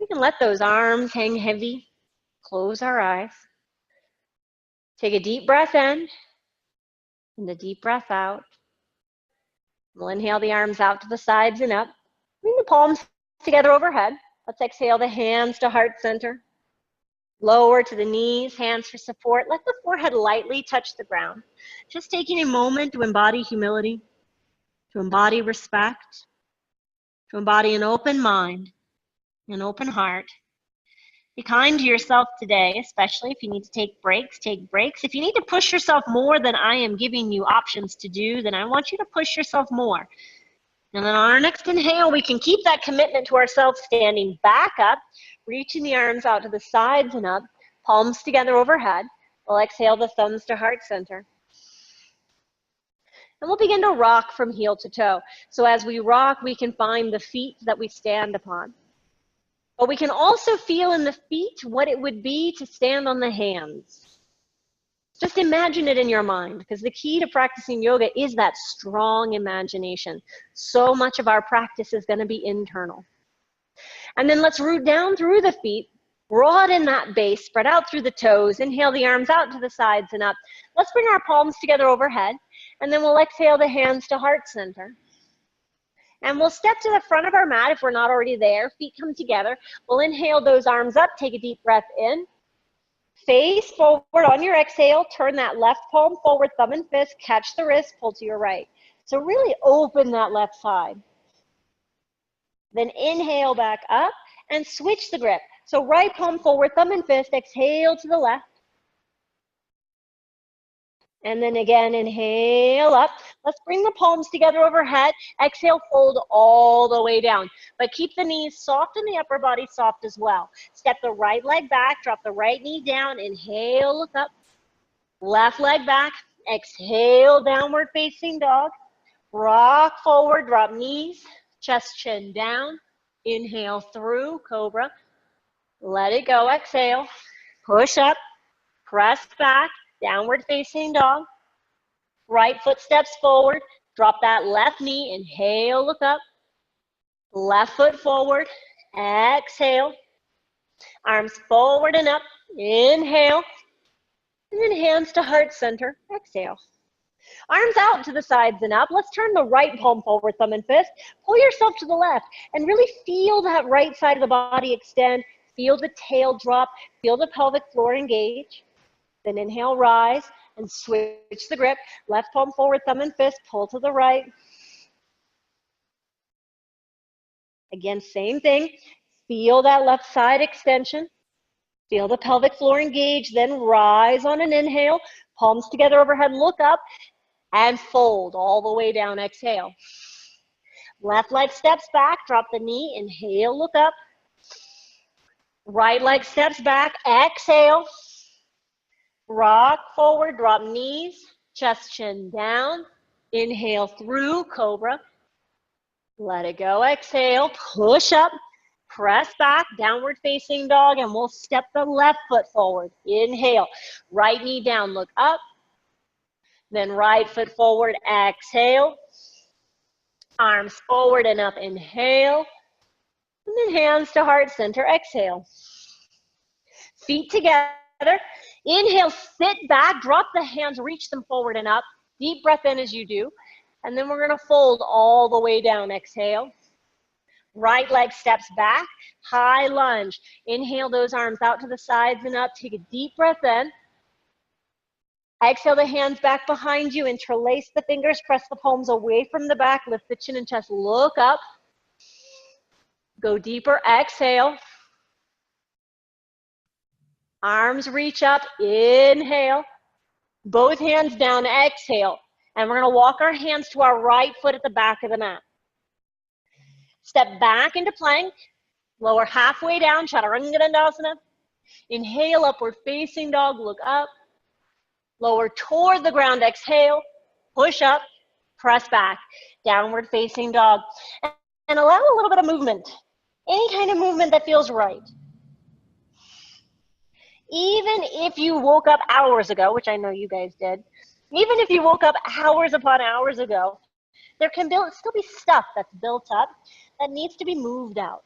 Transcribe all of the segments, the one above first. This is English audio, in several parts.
We can let those arms hang heavy. Close our eyes. Take a deep breath in and a deep breath out. We'll inhale the arms out to the sides and up. Bring the palms together overhead. Let's exhale the hands to heart center. Lower to the knees, hands for support. Let the forehead lightly touch the ground. Just taking a moment to embody humility, to embody respect, to embody an open mind, an open heart. Be kind to yourself today, especially if you need to take breaks, take breaks. If you need to push yourself more than I am giving you options to do, then I want you to push yourself more. And then on our next inhale, we can keep that commitment to ourselves, standing back up, reaching the arms out to the sides and up, palms together overhead. We'll exhale the thumbs to heart center. And we'll begin to rock from heel to toe. So as we rock, we can find the feet that we stand upon. But we can also feel in the feet what it would be to stand on the hands. Just imagine it in your mind, because the key to practicing yoga is that strong imagination. So much of our practice is going to be internal. And then let's root down through the feet, broaden that base, spread out through the toes, inhale the arms out to the sides and up. Let's bring our palms together overhead, and then we'll exhale the hands to heart center. And we'll step to the front of our mat if we're not already there. Feet come together. We'll inhale those arms up, take a deep breath in. Face forward on your exhale, turn that left palm forward, thumb and fist, catch the wrist, pull to your right. So really open that left side. Then inhale back up and switch the grip. So right palm forward, thumb and fist, exhale to the left. And then again, inhale up. Let's bring the palms together overhead. Exhale, fold all the way down. But keep the knees soft and the upper body soft as well. Step the right leg back, drop the right knee down. Inhale, look up. Left leg back. Exhale, downward facing dog. Rock forward, drop knees. Chest, chin down. Inhale through, cobra. Let it go, exhale. Push up, press back. Downward facing dog. Right foot steps forward. Drop that left knee. Inhale, look up. Left foot forward. Exhale. Arms forward and up. Inhale. And then hands to heart center. Exhale. Arms out to the sides and up. Let's turn the right palm forward, thumb and fist. Pull yourself to the left and really feel that right side of the body extend. Feel the tail drop. Feel the pelvic floor engage. Then inhale, rise, and switch the grip. Left palm forward, thumb and fist, pull to the right. Again, same thing. Feel that left side extension. Feel the pelvic floor engage, then rise on an inhale. Palms together overhead, look up, and fold all the way down, exhale. Left leg steps back, drop the knee, inhale, look up. Right leg steps back, exhale. Rock forward, drop knees, chest, chin down. Inhale through, cobra. Let it go, exhale, push up, press back, downward facing dog, and we'll step the left foot forward. Inhale, right knee down, look up. Then right foot forward, exhale. Arms forward and up, inhale. And then hands to heart center, exhale. Feet together. Inhale, sit back, drop the hands, reach them forward and up. Deep breath in as you do. And then we're going to fold all the way down. Exhale. Right leg steps back, high lunge. Inhale those arms out to the sides and up. Take a deep breath in. Exhale the hands back behind you. Interlace the fingers, press the palms away from the back. Lift the chin and chest, look up. Go deeper, exhale. Arms reach up, inhale. Both hands down, exhale. And we're going to walk our hands to our right foot at the back of the mat. Step back into plank. Lower halfway down, Chaturanga Dandasana. Inhale, upward facing dog, look up. Lower toward the ground, exhale. Push up, press back. Downward facing dog. And allow a little bit of movement. Any kind of movement that feels right. Even if you woke up hours ago, which I know you guys did, even if you woke up hours upon hours ago, there can still be stuff that's built up that needs to be moved out.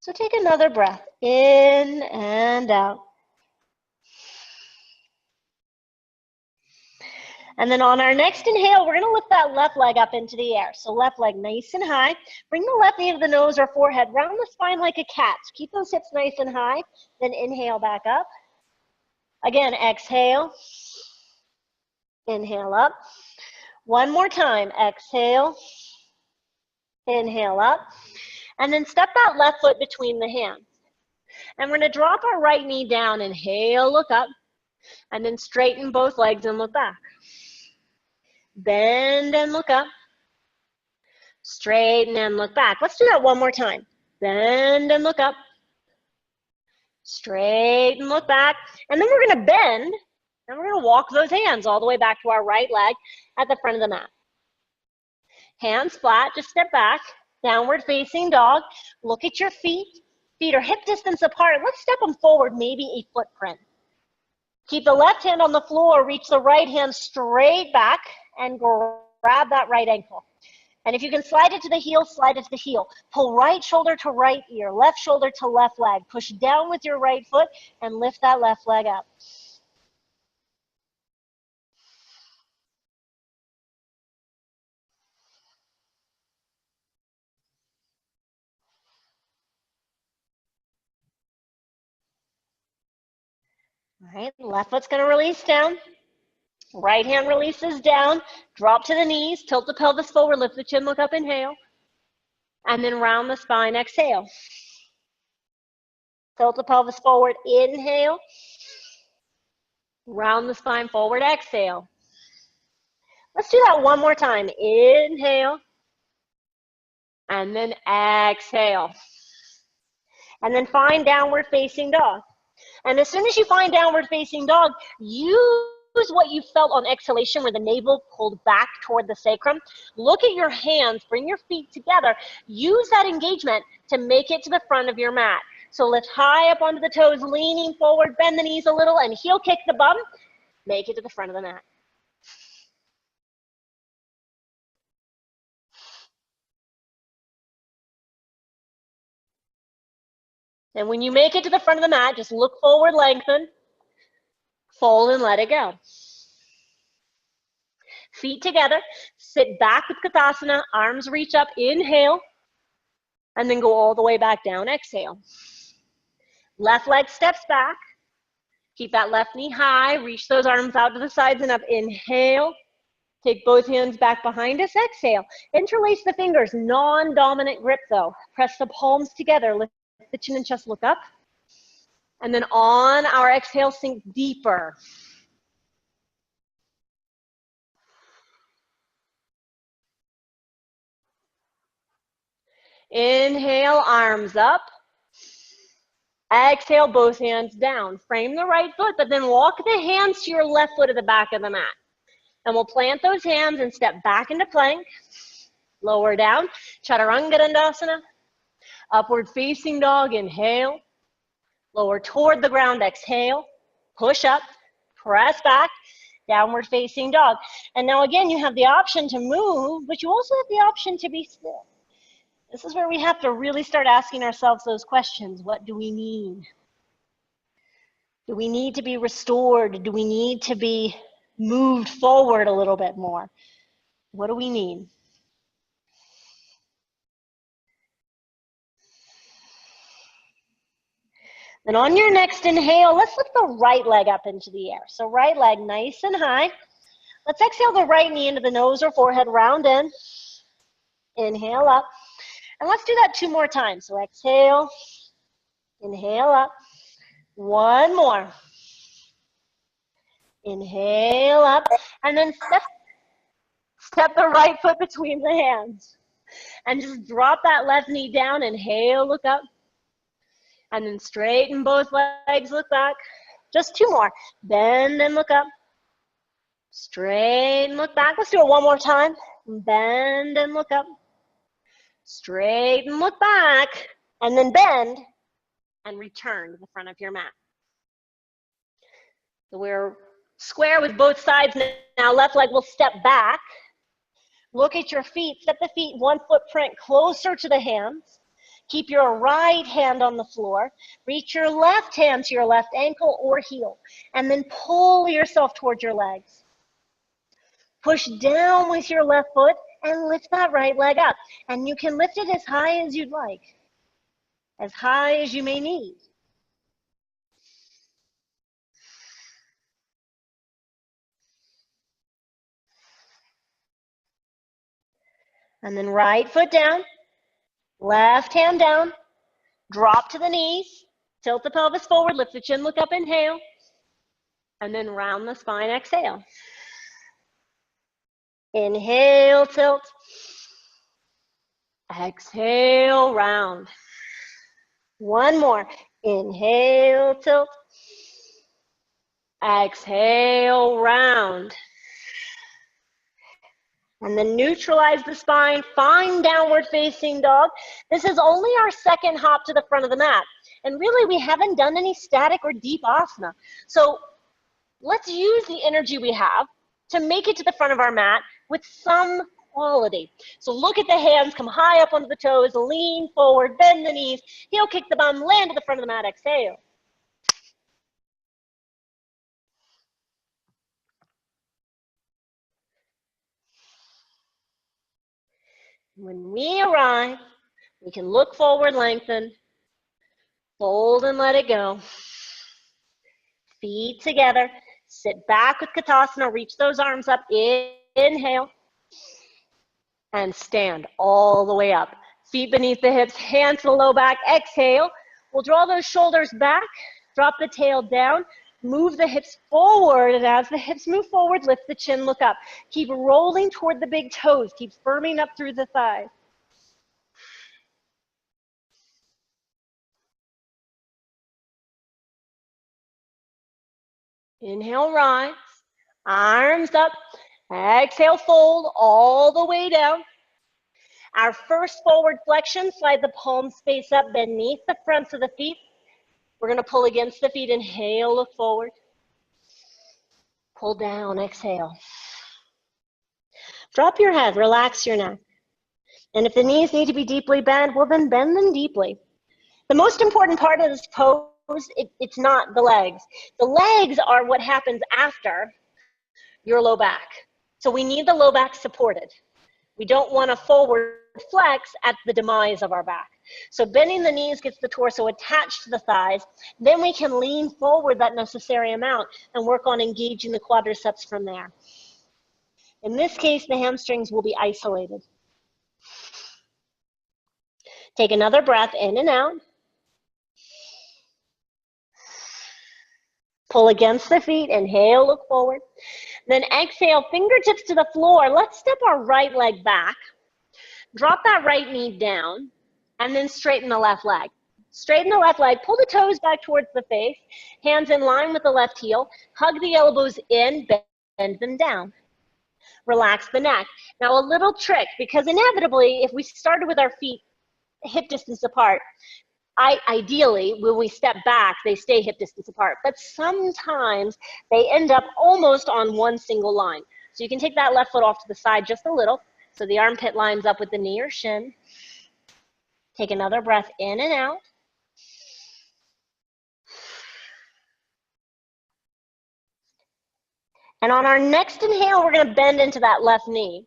So take another breath in and out. And then on our next inhale, we're going to lift that left leg up into the air. So left leg nice and high. Bring the left knee to the nose or forehead. Round the spine like a cat. So keep those hips nice and high. Then inhale back up. Again, exhale. Inhale up. One more time. Exhale. Inhale up. And then step that left foot between the hands. And we're going to drop our right knee down. Inhale, look up. And then straighten both legs and look back. Bend and look up. Straighten and look back. Let's do that one more time. Bend and look up. Straighten, look back. And then we're going to bend, and we're going to walk those hands all the way back to our right leg at the front of the mat. Hands flat, just step back. Downward facing dog. Look at your feet. Feet are hip distance apart. Let's step them forward, maybe a footprint. Keep the left hand on the floor. Reach the right hand straight back and grab that right ankle. And if you can slide it to the heel, slide it to the heel. Pull right shoulder to right ear, left shoulder to left leg. Push down with your right foot and lift that left leg up. All right, left foot's going to release down. Right hand releases down. Drop to the knees, tilt the pelvis forward, lift the chin, look up, inhale. And then round the spine, exhale. Tilt the pelvis forward, inhale. Round the spine forward, exhale. Let's do that one more time. Inhale. And then exhale. And then find downward facing dog. And as soon as you find downward facing dog, use what you felt on exhalation where the navel pulled back toward the sacrum. Look at your hands, bring your feet together. Use that engagement to make it to the front of your mat. So lift high up onto the toes, leaning forward, bend the knees a little, and heel kick the bum. Make it to the front of the mat. And when you make it to the front of the mat, just look forward, lengthen, fold, and let it go. Feet together, sit back with Kathasana, arms reach up, inhale, and then go all the way back down, exhale. Left leg steps back, keep that left knee high, reach those arms out to the sides and up, inhale, take both hands back behind us, exhale. Interlace the fingers, non-dominant grip though. Press the palms together, lift the chin and chest, look up. And then on our exhale, sink deeper. Inhale, arms up. Exhale, both hands down. Frame the right foot, but then walk the hands to your left foot at the back of the mat. And we'll plant those hands and step back into plank. Lower down, Chaturanga Dandasana. Upward facing dog, inhale. Lower toward the ground, exhale. Push up, press back, downward facing dog. And now again, you have the option to move, but you also have the option to be still. This is where we have to really start asking ourselves those questions. What do we need? Do we need to be restored? Do we need to be moved forward a little bit more? What do we need? Then on your next inhale, let's lift the right leg up into the air. So right leg nice and high. Let's exhale the right knee into the nose or forehead, round in. Inhale up. And let's do that 2 more times. So exhale, inhale up. 1 more. Inhale up. And then step the right foot between the hands. And just drop that left knee down. Inhale, look up. And then straighten both legs, look back. Just 2 more. Bend and look up. Straighten, look back. Let's do it 1 more time. Bend and look up. Straighten, look back. And then bend and return to the front of your mat. So we're square with both sides now. Left leg will step back. Look at your feet. Step the feet 1 footprint closer to the hands. Keep your right hand on the floor. Reach your left hand to your left ankle or heel, and then pull yourself towards your legs. Push down with your left foot and lift that right leg up. And you can lift it as high as you'd like, as high as you may need. And then right foot down, left hand down, drop to the knees, tilt the pelvis forward, lift the chin, look up, inhale, and then round the spine, exhale. Inhale, tilt. Exhale, round. One more. Inhale, tilt. Exhale, round. And then neutralize the spine, find downward facing dog. This is only our second hop to the front of the mat. And really, we haven't done any static or deep asana. So let's use the energy we have to make it to the front of our mat with some quality. So look at the hands, come high up onto the toes, lean forward, bend the knees, heel kick the bum, land to the front of the mat, exhale. When we arrive, we can look forward, lengthen, fold and let it go. Feet together, sit back with Katasana, reach those arms up, inhale, and stand all the way up. Feet beneath the hips, hands to the low back, exhale. We'll draw those shoulders back, drop the tail down, move the hips forward, and as the hips move forward, lift the chin, look up. Keep rolling toward the big toes, keep firming up through the thighs. Inhale, rise, arms up, exhale, fold all the way down. Our first forward flexion, slide the palms face up beneath the fronts of the feet. We're going to pull against the feet, inhale, look forward. Pull down, exhale. Drop your head, relax your neck. And if the knees need to be deeply bent, well then bend them deeply. The most important part of this pose, it's not the legs. The legs are what happens after your low back. So we need the low back supported. We don't want to forward flex at the demise of our back. So bending the knees gets the torso attached to the thighs. Then we can lean forward that necessary amount and work on engaging the quadriceps from there. In this case, the hamstrings will be isolated. Take another breath in and out. Pull against the feet, inhale, look forward. Then exhale, fingertips to the floor. Let's step our right leg back. Drop that right knee down, and then straighten the left leg. Straighten the left leg, pull the toes back towards the face, hands in line with the left heel, hug the elbows in, bend them down. Relax the neck. Now a little trick, because inevitably, if we started with our feet hip distance apart, ideally, when we step back, they stay hip distance apart. But sometimes they end up almost on one single line. So you can take that left foot off to the side just a little, so the armpit lines up with the knee or shin. Take another breath in and out. And on our next inhale, we're going to bend into that left knee.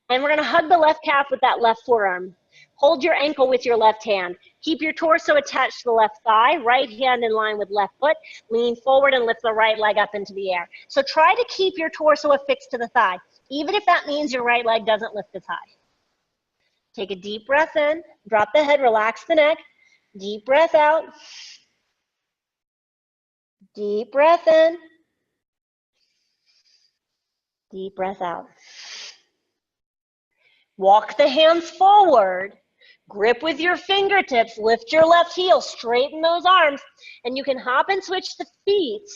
And we're going to hug the left calf with that left forearm. Hold your ankle with your left hand. Keep your torso attached to the left thigh, right hand in line with left foot. Lean forward and lift the right leg up into the air. So try to keep your torso affixed to the thigh, even if that means your right leg doesn't lift as high. Take a deep breath in, drop the head, relax the neck. Deep breath out. Deep breath in. Deep breath out. Walk the hands forward. Grip with your fingertips. Lift your left heel. Straighten those arms. And you can hop and switch the feet.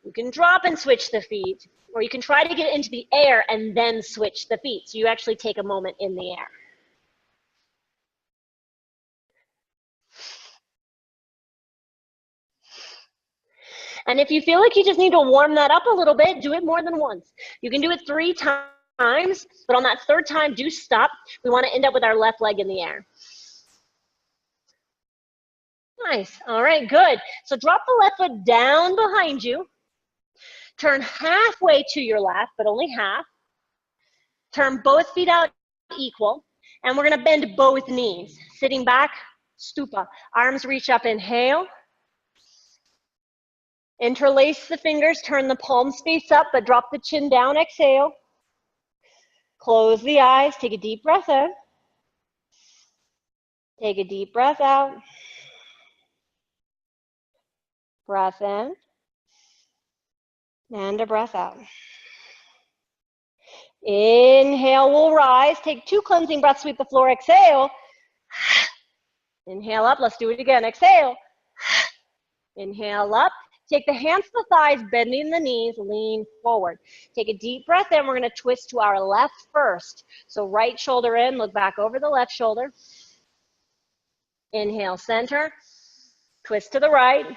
You can drop and switch the feet. Or you can try to get into the air and then switch the feet. So you actually take a moment in the air. And if you feel like you just need to warm that up a little bit, do it more than once. You can do it 3 times, but on that 3rd time, do stop. We want to end up with our left leg in the air. Nice. All right, good. So drop the left foot down behind you. Turn halfway to your left, but only half. Turn both feet out equal. And we're going to bend both knees. Sitting back, stupa. Arms reach up, inhale. Interlace the fingers, turn the palms face up, but drop the chin down, exhale. Close the eyes, take a deep breath in. Take a deep breath out. Breath in. And a breath out. Inhale, we'll rise. Take 2 cleansing breaths, sweep the floor, exhale. Inhale up, let's do it again, exhale. Inhale up. Take the hands to the thighs, bending the knees, lean forward. Take a deep breath in. We're going to twist to our left first. So right shoulder in, look back over the left shoulder. Inhale, center. Twist to the right.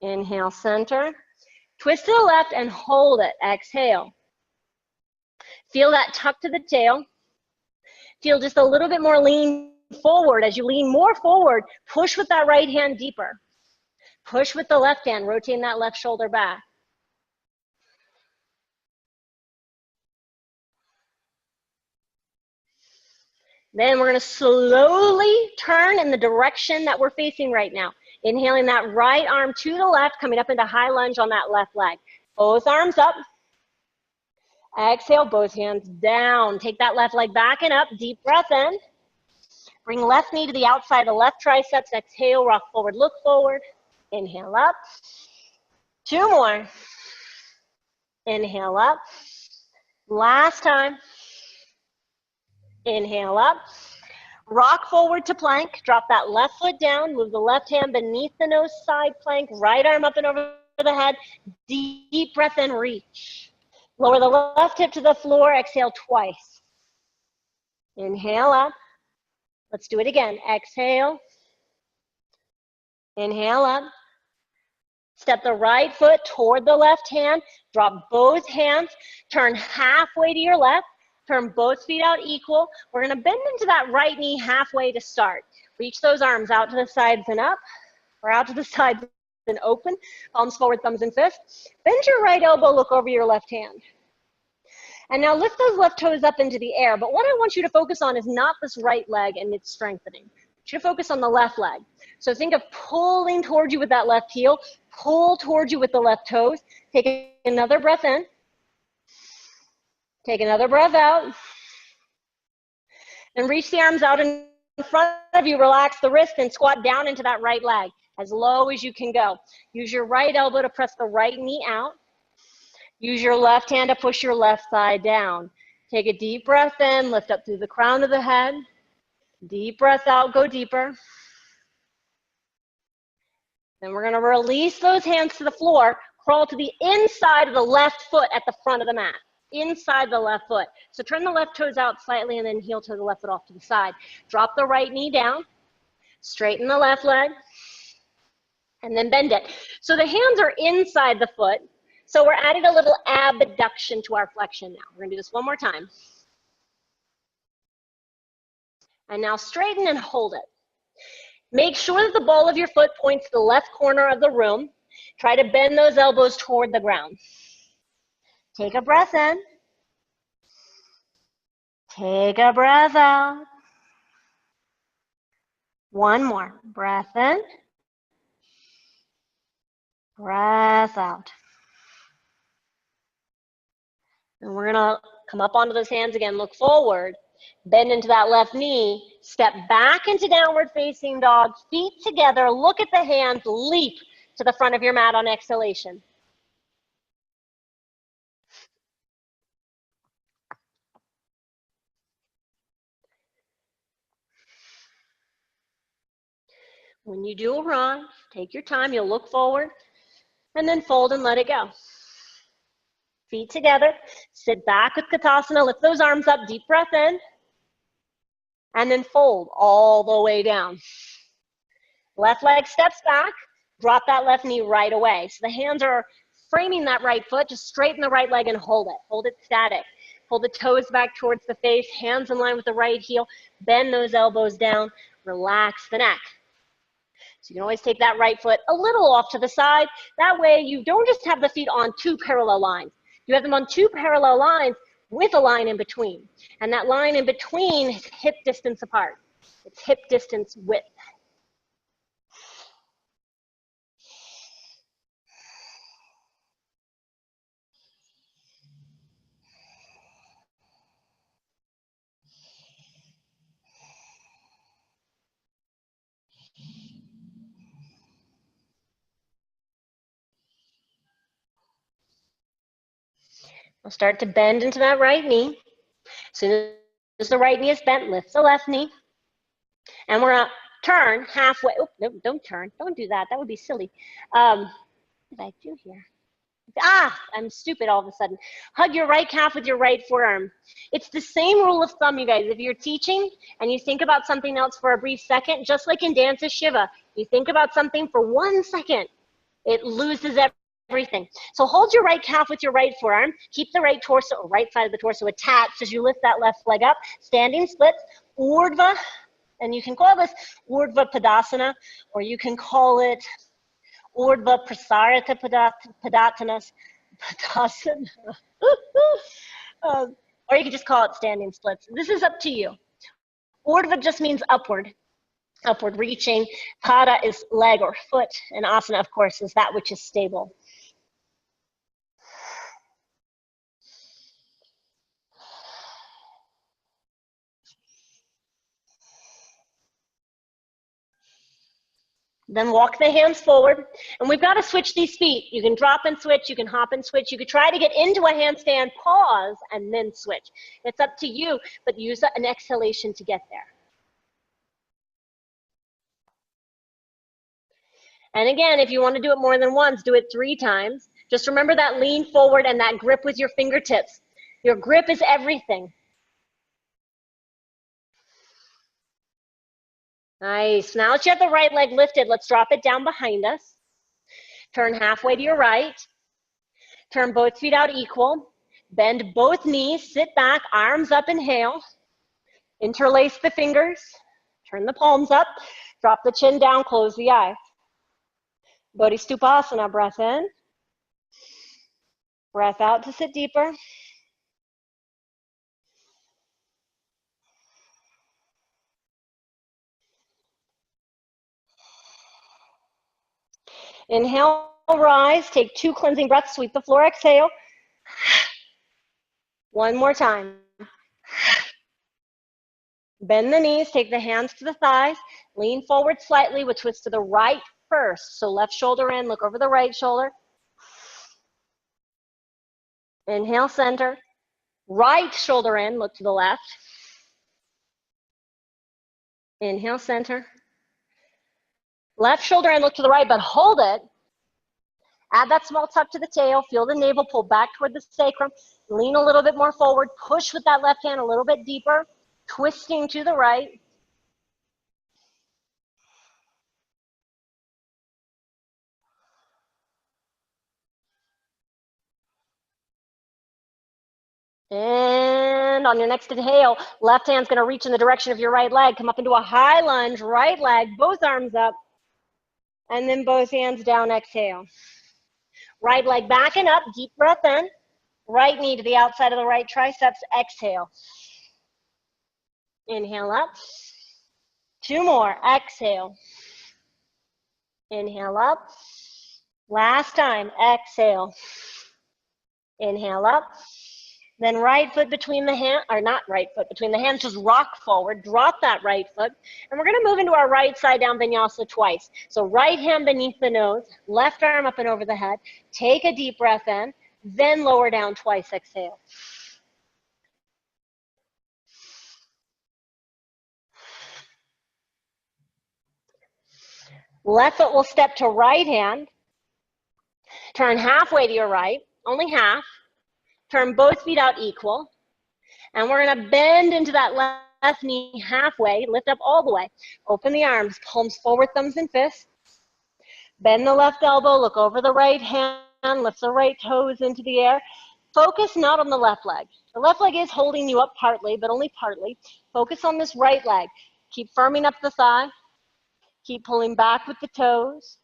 Inhale, center. Twist to the left and hold it. Exhale. Feel that tuck to the tail. Feel just a little bit more lean forward. As you lean more forward, push with that right hand deeper. Push with the left hand, rotating that left shoulder back. Then we're going to slowly turn in the direction that we're facing right now. Inhaling that right arm to the left, coming up into high lunge on that left leg. Both arms up. Exhale, both hands down. Take that left leg back and up. Deep breath in. Bring left knee to the outside of the left triceps. Exhale, rock forward, look forward. Inhale up. 2 more. Inhale up. Last time. Inhale up. Rock forward to plank. Drop that left foot down. Move the left hand beneath the nose, side plank. Right arm up and over the head. Deep breath in, reach. Lower the left hip to the floor. Exhale twice. Inhale up. Let's do it again. Exhale. Inhale up. Step the right foot toward the left hand. Drop both hands. Turn halfway to your left. Turn both feet out equal. We're going to bend into that right knee halfway to start. Reach those arms out to the sides and up, or out to the sides and open. Palms forward, thumbs and fists. Bend your right elbow, look over your left hand. And now lift those left toes up into the air. But what I want you to focus on is not this right leg and its strengthening. You should focus on the left leg. So think of pulling towards you with that left heel. Pull towards you with the left toes. Take another breath in. Take another breath out. And reach the arms out in front of you. Relax the wrist and squat down into that right leg as low as you can go. Use your right elbow to press the right knee out. Use your left hand to push your left thigh down. Take a deep breath in. Lift up through the crown of the head. Deep breath out. Go deeper. Then we're going to release those hands to the floor. Crawl to the inside of the left foot at the front of the mat. Inside the left foot. So turn the left toes out slightly and then heel to the left foot off to the side. Drop the right knee down. Straighten the left leg. And then bend it. So the hands are inside the foot. So we're adding a little abduction to our flexion now. We're going to do this one more time. And now straighten and hold it. Make sure that the ball of your foot points to the left corner of the room. Try to bend those elbows toward the ground. Take a breath in. Take a breath out. One more. Breath in. Breath out. And we're going to come up onto those hands again. Look forward. Bend into that left knee. Step back into downward facing dog. Feet together. Look at the hands. Leap to the front of your mat on exhalation. When you do arrive, take your time. You'll look forward and then fold and let it go. Feet together. Sit back with Katasana. Lift those arms up. Deep breath in. And then fold all the way down. Left leg steps back. Drop that left knee right away. So the hands are framing that right foot. Just straighten the right leg and hold it. Hold it static. Pull the toes back towards the face. Hands in line with the right heel. Bend those elbows down. relax the neck. So you can always take that right foot a little off to the side. That way you don't just have the feet on two parallel lines. You have them on two parallel lines with a line in between. And that line in between is hip distance apart. It's hip distance width. We'll start to bend into that right knee. As soon as the right knee is bent, lift the left knee. And we're gonna turn halfway. Oh, no, don't turn. Don't do that. That would be silly. What did I do here? I'm stupid all of a sudden. Hug your right calf with your right forearm. It's the same rule of thumb, you guys. If you're teaching and you think about something else for a brief second, just like in Dance of Shiva, you think about something for 1 second, it loses everything. So hold your right calf with your right forearm. Keep the right torso, or right side of the torso attached as you lift that left leg up. Standing splits, Urdhva, and you can call this Urdhva Padasana, or you can call it Urdhva Prasarita Padasana. Or you can just call it standing splits. This is up to you. Urdhva just means upward reaching. Pada is leg or foot, and asana, of course, is that which is stable. Then walk the hands forward. And we've got to switch these feet. You can drop and switch. You can hop and switch. You could try to get into a handstand, pause, and then switch. It's up to you, but use an exhalation to get there. And again, if you want to do it more than once, do it 3 times. Just remember that lean forward and that grip with your fingertips. Your grip is everything. Nice. Now that you have the right leg lifted, let's drop it down behind us. Turn halfway to your right. Turn both feet out equal. Bend both knees. Sit back. Arms up. Inhale. Interlace the fingers. Turn the palms up. Drop the chin down. Close the eyes. Bodhistupasana. Breath in. Breath out to sit deeper. Inhale, rise. Take 2 cleansing breaths. Sweep the floor. Exhale. 1 more time. Bend the knees. Take the hands to the thighs. Lean forward slightly. We'll twist to the right first. So left shoulder in. Look over the right shoulder. Inhale, center. Right shoulder in. Look to the left. Inhale, center. Left shoulder in, look to the right, but hold it. Add that small tuck to the tail. Feel the navel pull back toward the sacrum. Lean a little bit more forward. Push with that left hand a little bit deeper. Twisting to the right. And on your next inhale, left hand's going to reach in the direction of your right leg. Come up into a high lunge, right leg, both arms up. And then both hands down, exhale. Right leg back and up, deep breath in. Right knee to the outside of the right triceps, exhale. Inhale up. 2 more, exhale. Inhale up. Last time, exhale. Inhale up. Then right foot between the hand, or not right foot between the hands, just rock forward, drop that right foot. And we're gonna move into our right side down vinyasa twice. So right hand beneath the nose, left arm up and over the head. Take a deep breath in, then lower down twice, exhale. Left foot will step to right hand. Turn halfway to your right, only half. Turn both feet out equal. And we're gonna bend into that left knee halfway, lift up all the way. Open the arms, palms forward, thumbs and fists. Bend the left elbow, look over the right hand, lift the right toes into the air. Focus not on the left leg. The left leg is holding you up partly, but only partly. Focus on this right leg. Keep firming up the thigh. Keep pulling back with the toes.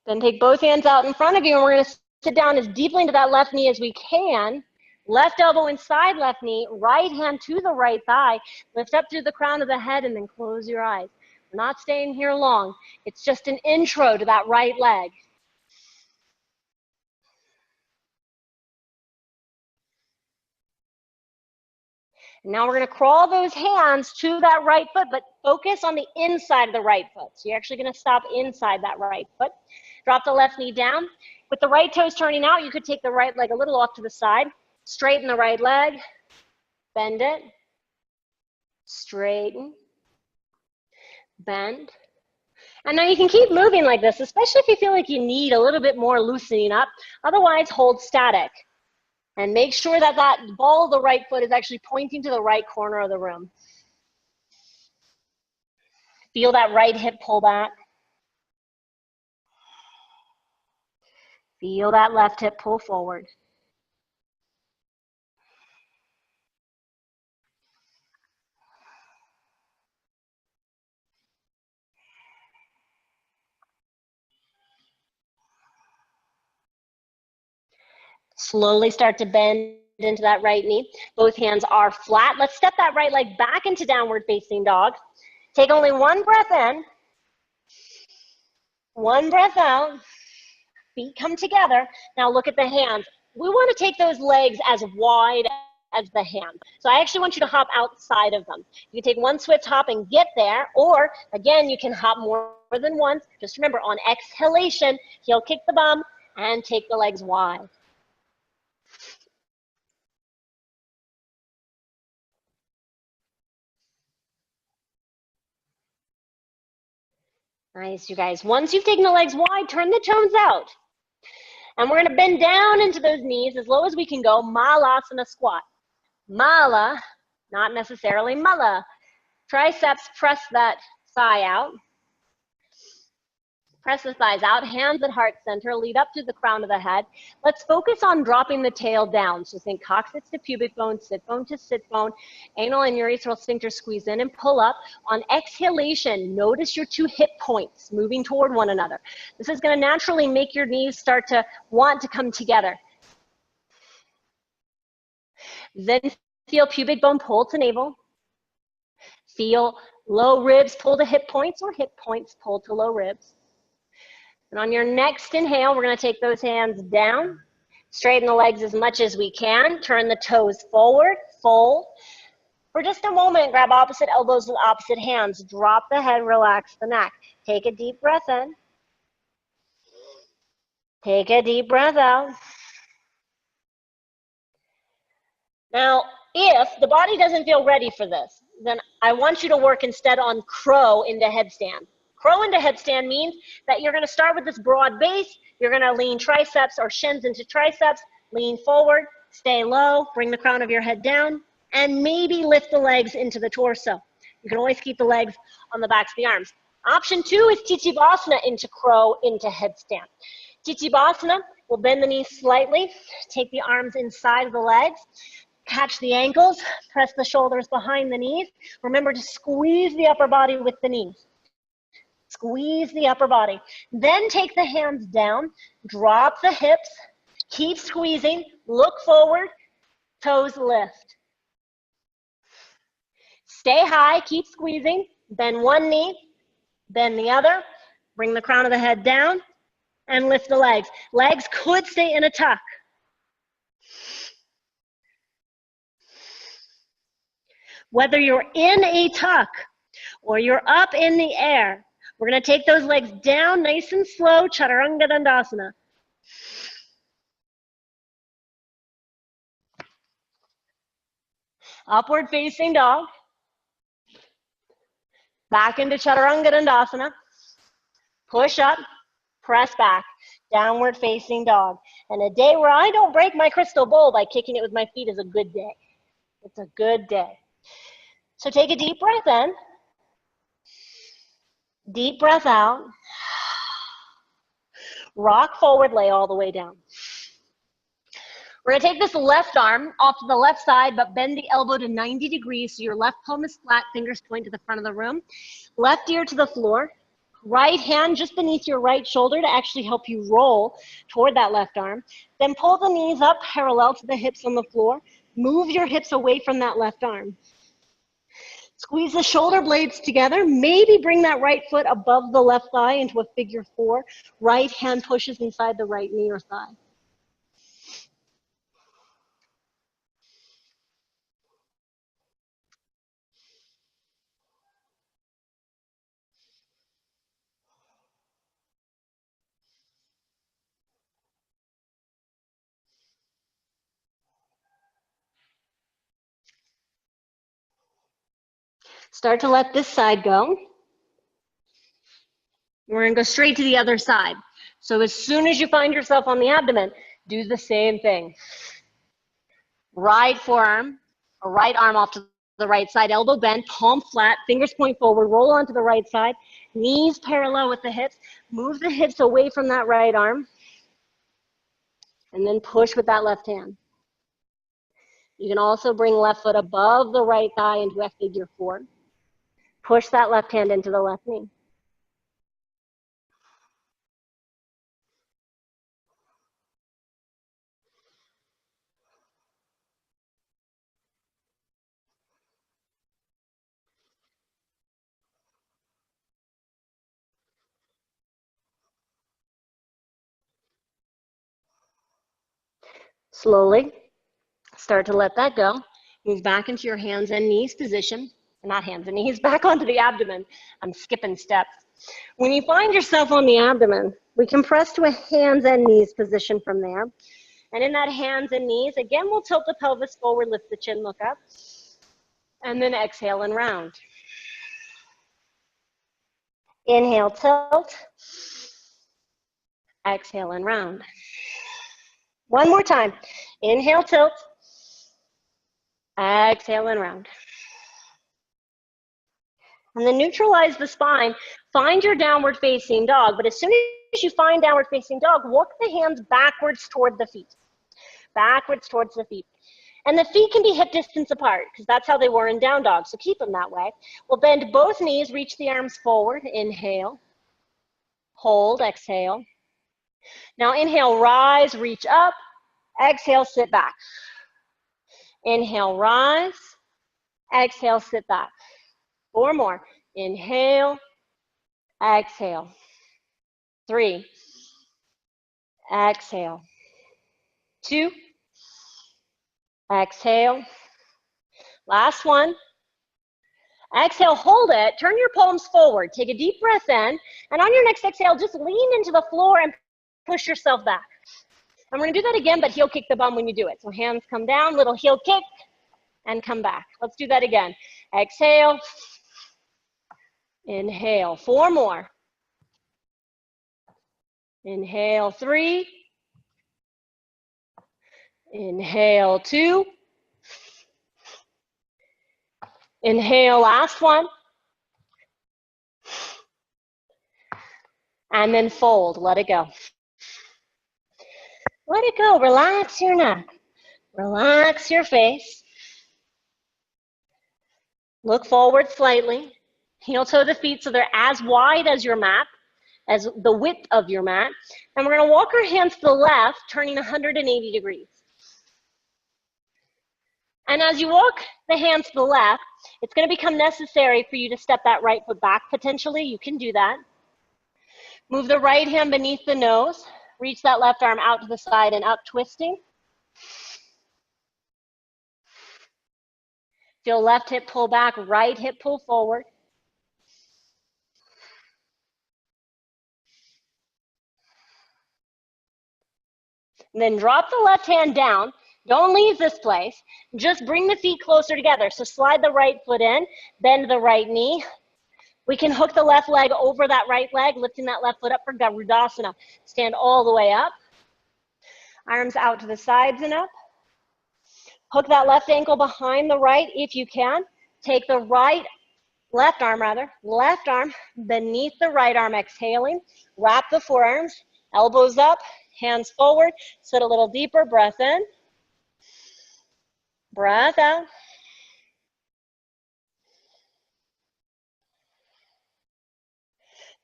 Then take both hands out in front of you, and we're going to sit down as deeply into that left knee as we can. Left elbow inside left knee, right hand to the right thigh. Lift up through the crown of the head and then close your eyes. We're not staying here long. It's just an intro to that right leg. Now we're going to crawl those hands to that right foot, but focus on the inside of the right foot. So you're actually going to stop inside that right foot. Drop the left knee down. With the right toes turning out, you could take the right leg a little off to the side. Straighten the right leg. Bend it. Straighten. Bend. And now you can keep moving like this, especially if you feel like you need a little bit more loosening up. Otherwise, hold static. And make sure that that ball of the right foot is actually pointing to the right corner of the room. Feel that right hip pull back. Feel that left hip pull forward. Slowly start to bend into that right knee. Both hands are flat. Let's step that right leg back into downward facing dog. Take only one breath in. One breath out. Feet come together. Now look at the hands. We want to take those legs as wide as the hand. So I actually want you to hop outside of them. You can take one swift hop and get there, or again, you can hop more than once. Just remember, on exhalation, heel kick the bum and take the legs wide. Nice, you guys. Once you've taken the legs wide, turn the toes out. And we're going to bend down into those knees as low as we can go. Malasana squat. Mala, not necessarily mala. Triceps, press that thigh out. Press the thighs out, hands at heart center, lead up to the crown of the head. Let's focus on dropping the tail down. So think coccyx to pubic bone, sit bone to sit bone, anal and urethral sphincter squeeze in and pull up. On exhalation, notice your two hip points moving toward one another. This is going to naturally make your knees start to want to come together. Then feel pubic bone pull to navel. Feel low ribs pull to hip points or hip points pull to low ribs. And on your next inhale, we're going to take those hands down, straighten the legs as much as we can, turn the toes forward, fold. For just a moment, grab opposite elbows with opposite hands, drop the head, relax the neck. Take a deep breath in. Take a deep breath out. Now, if the body doesn't feel ready for this, then I want you to work instead on crow into headstand. Crow into headstand means that you're going to start with this broad base. You're going to lean triceps or shins into triceps, lean forward, stay low, bring the crown of your head down, and maybe lift the legs into the torso. You can always keep the legs on the backs of the arms. Option 2 is Titibasana into crow into headstand. Titibasana will bend the knees slightly, take the arms inside of the legs, catch the ankles, press the shoulders behind the knees. Remember to squeeze the upper body with the knees. Squeeze the upper body. Then take the hands down, drop the hips, keep squeezing, look forward, toes lift. Stay high, keep squeezing, bend one knee, bend the other, bring the crown of the head down, and lift the legs. Legs could stay in a tuck. Whether you're in a tuck or you're up in the air, we're going to take those legs down nice and slow, Chaturanga Dandasana. Upward facing dog. Back into Chaturanga Dandasana. Push up, press back, downward facing dog. And a day where I don't break my crystal bowl by kicking it with my feet is a good day. It's a good day. So take a deep breath in. Deep breath out. Rock forward, lay all the way down. We're gonna take this left arm off to the left side, but bend the elbow to 90 degrees so your left palm is flat, fingers point to the front of the room. Left ear to the floor. Right hand just beneath your right shoulder to actually help you roll toward that left arm. Then pull the knees up parallel to the hips on the floor. Move your hips away from that left arm. Squeeze the shoulder blades together. Maybe bring that right foot above the left thigh into a figure 4. Right hand pushes inside the right knee or thigh. Start to let this side go. We're going to go straight to the other side. So as soon as you find yourself on the abdomen, do the same thing. Right forearm, or right arm off to the right side, elbow bent, palm flat, fingers point forward, roll onto the right side, knees parallel with the hips, move the hips away from that right arm, and then push with that left hand. You can also bring left foot above the right thigh into a figure 4. Push that left hand into the left knee. Slowly start to let that go. Move back into your hands and knees position. Not hands and knees, back onto the abdomen. I'm skipping steps. When you find yourself on the abdomen, we can press to a hands and knees position from there. And in that hands and knees, again, we'll tilt the pelvis forward, lift the chin, look up. And then exhale and round. Inhale, tilt. Exhale and round. One more time. Inhale, tilt. Exhale and round. And then neutralize the spine. Find your downward facing dog. But as soon as you find downward facing dog, walk the hands backwards toward the feet. Backwards towards the feet. And the feet can be hip distance apart because that's how they were in down dog. So keep them that way. We'll bend both knees, reach the arms forward. Inhale. Hold, exhale. Now inhale, rise, reach up. Exhale, sit back. Inhale, rise. Exhale, sit back. 4 more. Inhale. Exhale. 3. Exhale. 2. Exhale. Last one. Exhale, hold it. Turn your palms forward. Take a deep breath in. And on your next exhale, just lean into the floor and push yourself back. I'm going to do that again, but heel kick the bum when you do it. So hands come down, little heel kick, and come back. Let's do that again. Exhale. Inhale. 4 more. Inhale, 3. Inhale, 2. Inhale, last one. And then fold. Let it go. Let it go. Relax your neck. Relax your face. Look forward slightly. Heel toe the feet so they're as wide as your mat, as the width of your mat. And we're going to walk our hands to the left, turning 180 degrees. And as you walk the hands to the left, it's going to become necessary for you to step that right foot back potentially. You can do that. Move the right hand beneath the nose. Reach that left arm out to the side and up, twisting. Feel left hip pull back, right hip pull forward. And then drop the left hand down. Don't leave this place. Just bring the feet closer together. So slide the right foot in, bend the right knee. We can hook the left leg over that right leg, lifting that left foot up for Garudasana. Stand all the way up. Arms out to the sides and up. Hook that left ankle behind the right if you can. Take the left arm beneath the right arm, exhaling. Wrap the forearms, elbows up, hands forward. Sit a little deeper, breath in. Breath out.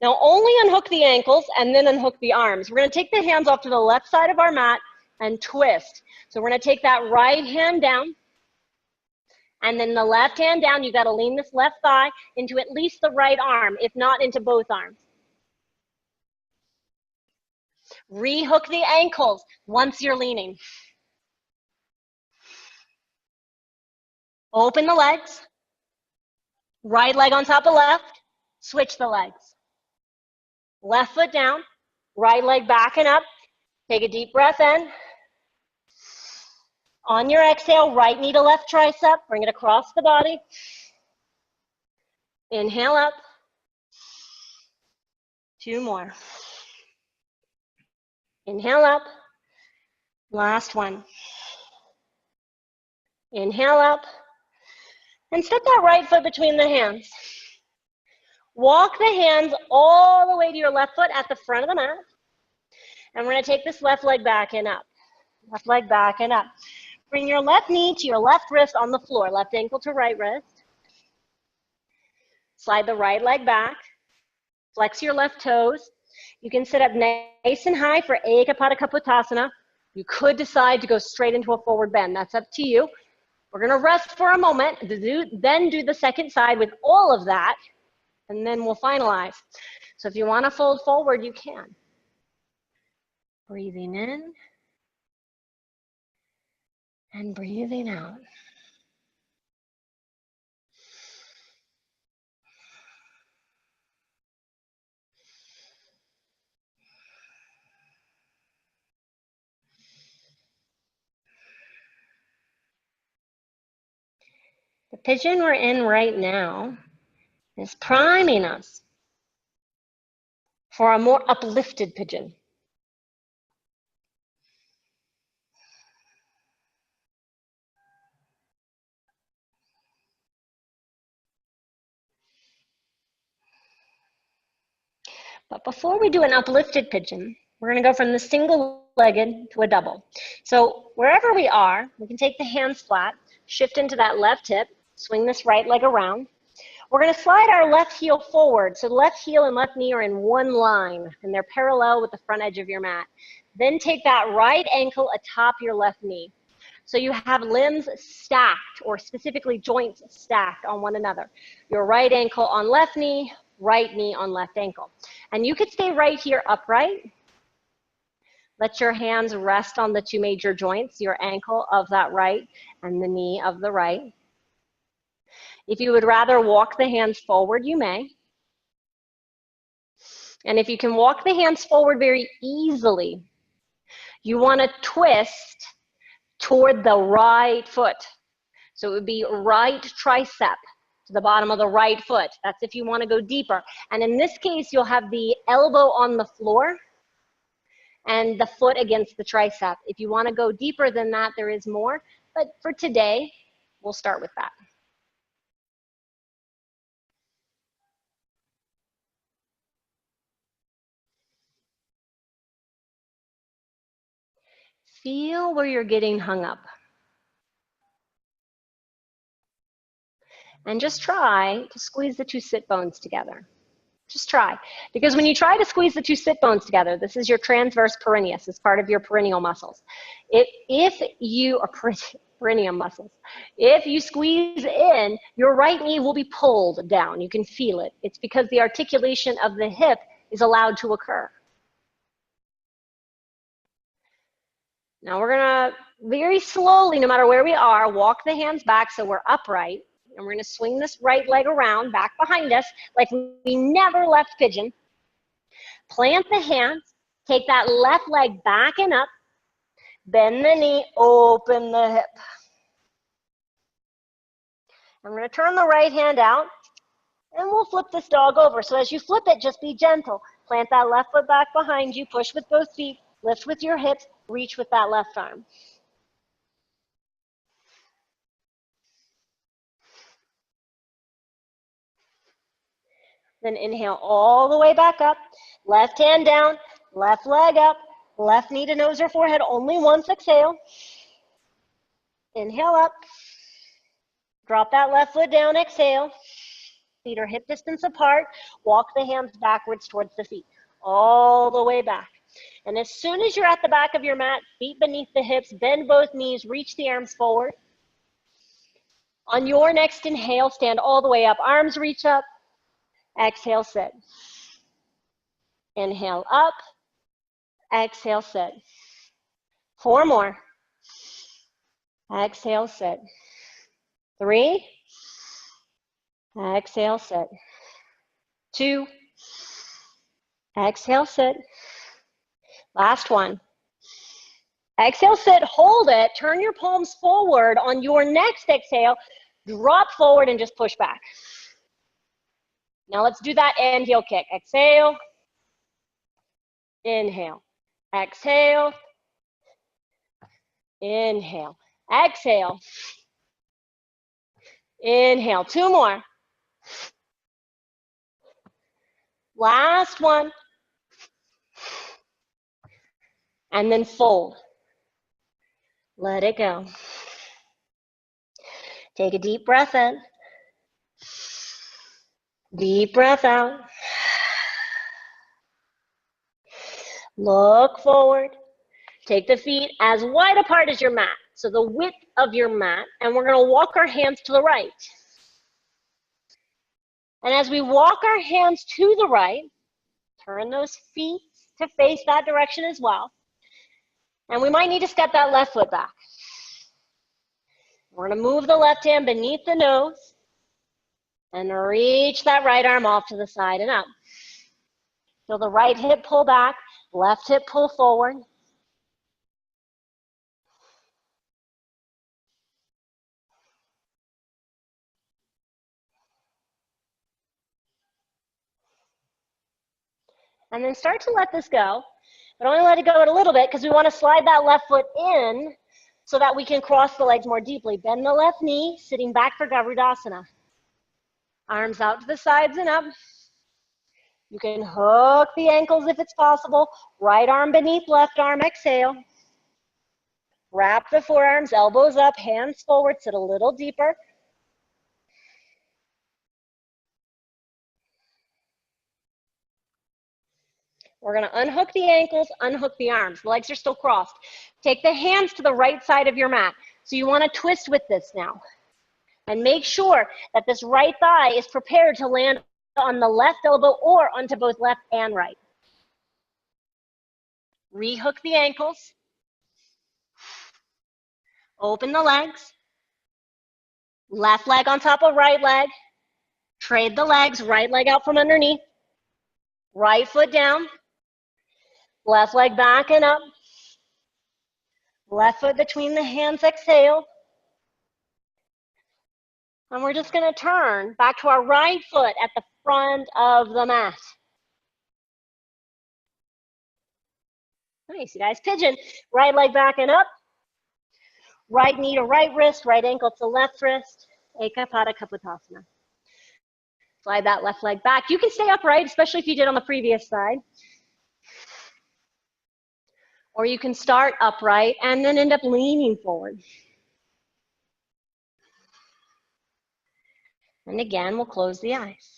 Now only unhook the ankles and then unhook the arms. We're going to take the hands off to the left side of our mat and twist. So we're going to take that right hand down and then the left hand down. You got to lean this left thigh into at least the right arm, if not into both arms. Rehook the ankles once you're leaning. Open the legs. Right leg on top of left. Switch the legs. Left foot down. Right leg backing up. Take a deep breath in. On your exhale, right knee to left tricep. Bring it across the body. Inhale up. 2 more. Inhale up. Last one. Inhale up. And step that right foot between the hands. Walk the hands all the way to your left foot at the front of the mat. And we're going to take this left leg back and up. Left leg back and up. Bring your left knee to your left wrist on the floor. Left ankle to right wrist. Slide the right leg back. Flex your left toes. You can sit up nice and high for Eka Pada Galavasana. You could decide to go straight into a forward bend. That's up to you. We're going to rest for a moment, then do the second side with all of that, and then we'll finalize. So if you want to fold forward, you can. Breathing in and breathing out. The pigeon we're in right now is priming us for a more uplifted pigeon. But before we do an uplifted pigeon, we're going to go from the single-legged to a double. So wherever we are, we can take the hands flat, shift into that left hip, swing this right leg around. We're going to slide our left heel forward. So the left heel and left knee are in one line, and they're parallel with the front edge of your mat. Then take that right ankle atop your left knee. So you have limbs stacked, or specifically joints stacked on one another. Your right ankle on left knee on left ankle. And you could stay right here upright. Let your hands rest on the 2 major joints, your ankle of that right and the knee of the right. If you would rather walk the hands forward, you may. And if you can walk the hands forward very easily, you want to twist toward the right foot. So it would be right tricep to the bottom of the right foot. That's if you want to go deeper. And in this case, you'll have the elbow on the floor and the foot against the tricep. If you want to go deeper than that, there is more. But for today, we'll start with that. Feel where you're getting hung up. And just try to squeeze the 2 sit bones together. Just try. Because when you try to squeeze the 2 sit bones together, this is your transverse peroneus. It's part of your perennial muscles. Perineum muscles. If you squeeze in, your right knee will be pulled down. You can feel it. It's because the articulation of the hip is allowed to occur. Now we're going to very slowly, no matter where we are, walk the hands back so we're upright. And we're going to swing this right leg around back behind us like we never left pigeon. Plant the hands. Take that left leg back and up. Bend the knee. Open the hip. I'm going to turn the right hand out. And we'll flip this dog over. So as you flip it, just be gentle. Plant that left foot back behind you. Push with both feet. Lift with your hips. Reach with that left arm. Then inhale all the way back up. Left hand down, left leg up, left knee to nose or forehead only once. Exhale. Inhale up. Drop that left foot down, exhale. Feet are hip distance apart. Walk the hands backwards towards the feet, all the way back. And as soon as you're at the back of your mat, feet beneath the hips, bend both knees, reach the arms forward. On your next inhale, stand all the way up. Arms reach up. Exhale, sit. Inhale up. Exhale, sit. 4 more. Exhale, sit. 3. Exhale, sit. 2. Exhale, sit. Last one. Exhale, sit, hold it. Turn your palms forward. On your next exhale, drop forward and just push back. Now let's do that and heel kick. Exhale. Inhale. Exhale. Inhale. Exhale. Inhale. 2 more. Last one. And then fold. Let it go. Take a deep breath in. Deep breath out. Look forward. Take the feet as wide apart as your mat, so the width of your mat, and we're going to walk our hands to the right. And as we walk our hands to the right, turn those feet to face that direction as well. And we might need to step that left foot back. We're going to move the left hand beneath the nose and reach that right arm off to the side and up. Feel the right hip pull back, left hip pull forward. And then start to let this go, but only let it go a little bit because we want to slide that left foot in so that we can cross the legs more deeply. Bend the left knee, sitting back for Gavridasana. Arms out to the sides and up. You can hook the ankles if it's possible. Right arm beneath left arm, exhale. Wrap the forearms, elbows up, hands forward, sit a little deeper. We're going to unhook the ankles, unhook the arms. The legs are still crossed. Take the hands to the right side of your mat. So you want to twist with this now. And make sure that this right thigh is prepared to land on the left elbow or onto both left and right. Rehook the ankles. Open the legs. Left leg on top of right leg. Trade the legs, right leg out from underneath. Right foot down. Left leg back and up. Left foot between the hands, exhale. And we're just going to turn back to our right foot at the front of the mat. Nice, you guys. Pigeon. Right leg back and up. Right knee to right wrist, right ankle to left wrist. Eka Pada Galavasana. Slide that left leg back. You can stay upright, especially if you did on the previous side. Or you can start upright and then end up leaning forward. And again, we'll close the eyes.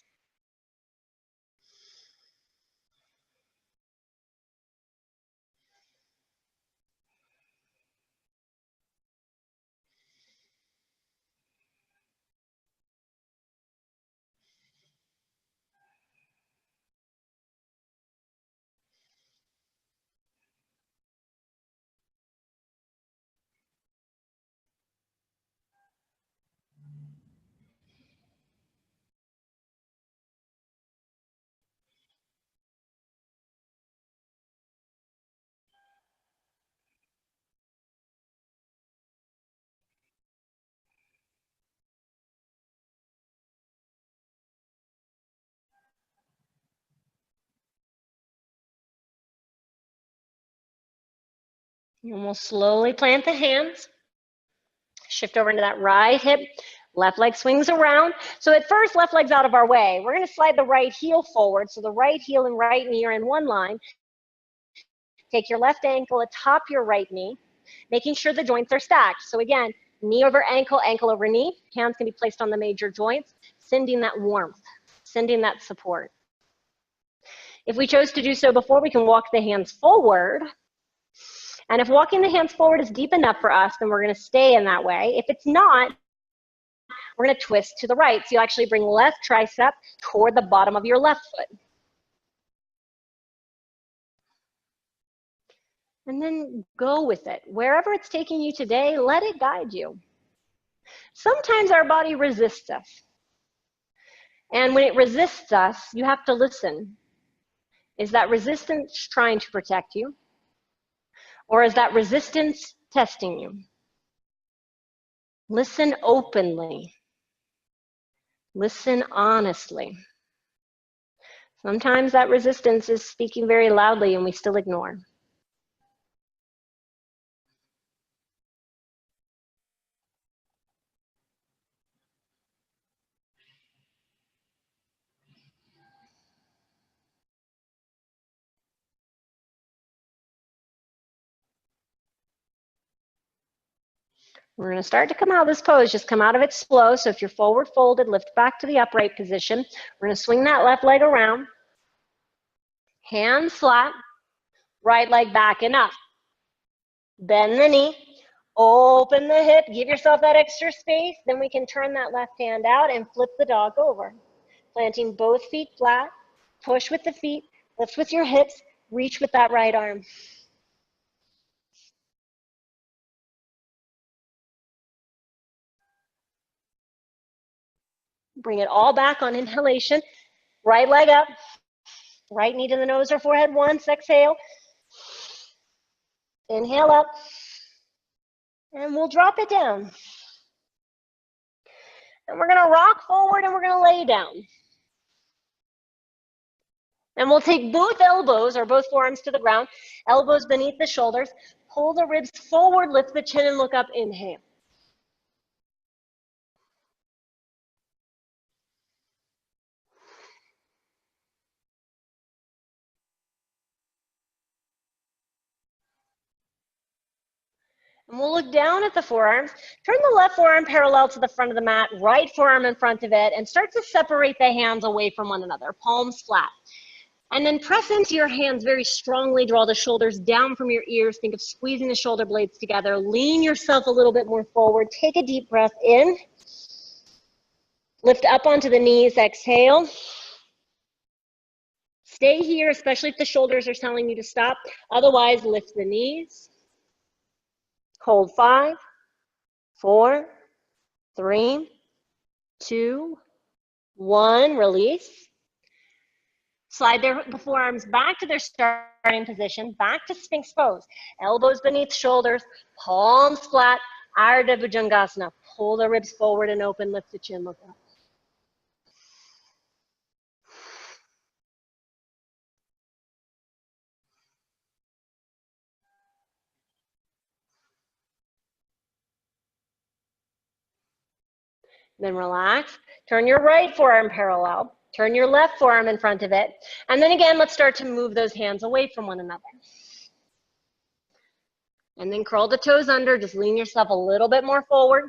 And we'll slowly plant the hands. Shift over into that right hip. Left leg swings around. So at first, left leg's out of our way. We're going to slide the right heel forward. So the right heel and right knee are in one line. Take your left ankle atop your right knee, making sure the joints are stacked. So again, Knee over ankle, ankle over knee. Hands can be placed on the major joints, sending that warmth, sending that support. If we chose to do so before, we can walk the hands forward. And if walking the hands forward is deep enough for us, then we're going to stay in that way. If it's not, we're going to twist to the right. So you actually bring left tricep toward the bottom of your left foot. And then go with it. Wherever it's taking you today, let it guide you. Sometimes our body resists us. And when it resists us, you have to listen. Is that resistance trying to protect you? Or is that resistance testing you? Listen openly. Listen honestly. Sometimes that resistance is speaking very loudly and we still ignore. We're going to start to come out of this pose. Just come out of it slow. So if you're forward folded, lift back to the upright position. We're going to swing that left leg around. Hands flat. Right leg back and up. Bend the knee. Open the hip. Give yourself that extra space. Then we can turn that left hand out and flip the dog over. Planting both feet flat. Push with the feet. Lift with your hips. Reach with that right arm. Bring it all back on inhalation. Right leg up. Right knee to the nose or forehead once. Exhale. Inhale up. And we'll drop it down. And we're going to rock forward and we're going to lay down. And we'll take both elbows or both forearms to the ground. Elbows beneath the shoulders. Pull the ribs forward. Lift the chin and look up. Inhale. And we'll look down at the forearms. Turn the left forearm parallel to the front of the mat, right forearm in front of it, and start to separate the hands away from one another, palms flat. And then press into your hands very strongly. Draw the shoulders down from your ears. Think of squeezing the shoulder blades together. Lean yourself a little bit more forward. Take a deep breath in. Lift up onto the knees. Exhale. Stay here, especially if the shoulders are telling you to stop. Otherwise, lift the knees. Hold 5, 4, 3, 2, 1. Release. Slide the forearms back to their starting position, back to Sphinx pose. Elbows beneath shoulders, palms flat, Ardha Bhujangasana. Pull the ribs forward and open, lift the chin, look up. Then relax. Turn your right forearm parallel. Turn your left forearm in front of it. And then again, let's start to move those hands away from one another. And then curl the toes under. Just lean yourself a little bit more forward.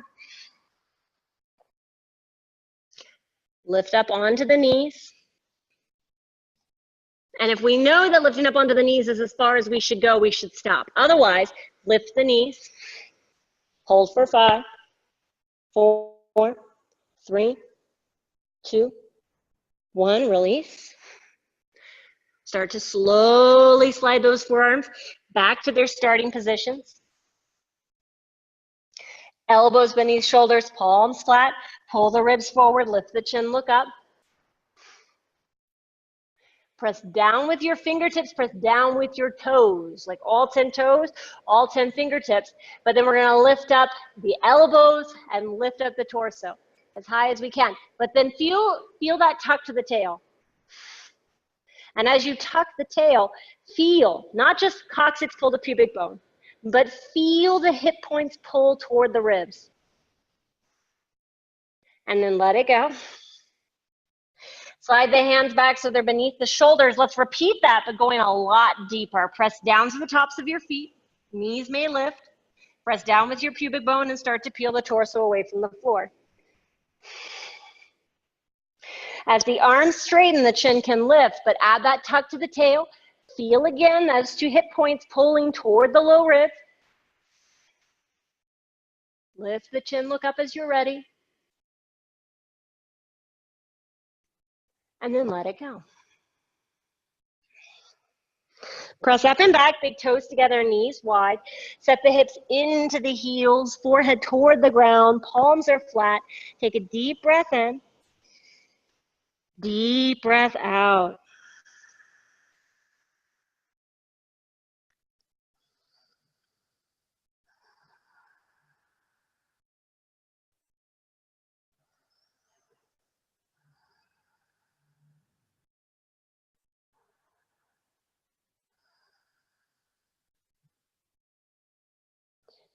Lift up onto the knees. And if we know that lifting up onto the knees is as far as we should go, we should stop. Otherwise, lift the knees. Hold for 5, 4, 3, 2, 1. Release. Start to slowly slide those forearms back to their starting positions. Elbows beneath shoulders, palms flat. Pull the ribs forward, lift the chin, look up. Press down with your fingertips, press down with your toes, like all 10 toes, all 10 fingertips. But then we're going to lift up the elbows and lift up the torso as high as we can. But then feel that tuck to the tail. And as you tuck the tail, feel, not just coccyx pull the pubic bone, but feel the hip points pull toward the ribs. And then let it go. Slide the hands back so they're beneath the shoulders. Let's repeat that, but going a lot deeper. Press down to the tops of your feet. Knees may lift. Press down with your pubic bone and start to peel the torso away from the floor. As the arms straighten, the chin can lift, but add that tuck to the tail. Feel again those two hip points pulling toward the low ribs. Lift the chin, look up as you're ready. And then let it go. Press up and back, big toes together, knees wide. Set the hips into the heels, forehead toward the ground, palms are flat. Take a deep breath in. Deep breath out.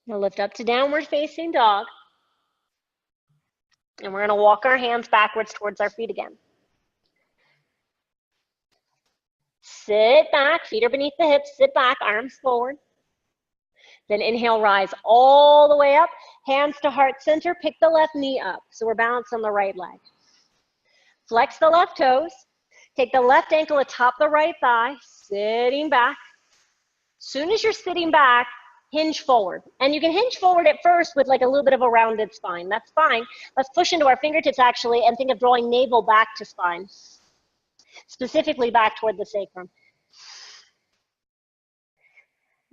Now lift up to downward facing dog. And we're going to walk our hands backwards towards our feet again. Sit back, feet are beneath the hips, sit back, arms forward. Then inhale, rise all the way up, hands to heart center, pick the left knee up. So we're balanced on the right leg. Flex the left toes, take the left ankle atop the right thigh, sitting back. Soon as you're sitting back, hinge forward. And you can hinge forward at first with like a little bit of a rounded spine. That's fine. Let's push into our fingertips actually and think of drawing navel back to spine. Specifically back toward the sacrum.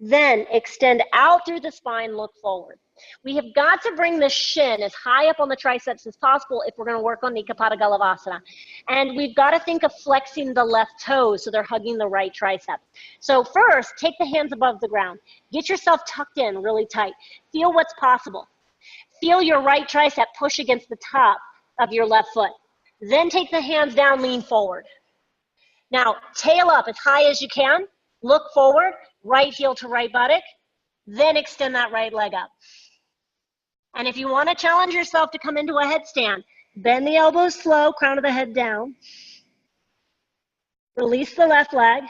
Then extend out through the spine, look forward. We have got to bring the shin as high up on the triceps as possible if we're going to work on Eka Pada Galavasana. And we've got to think of flexing the left toes so they're hugging the right tricep. So first, take the hands above the ground. Get yourself tucked in really tight. Feel what's possible. Feel your right tricep push against the top of your left foot. Then take the hands down, lean forward. Now, tail up as high as you can. Look forward, right heel to right buttock. Then extend that right leg up. And if you want to challenge yourself to come into a headstand, bend the elbows slow, crown of the head down. Release the left leg,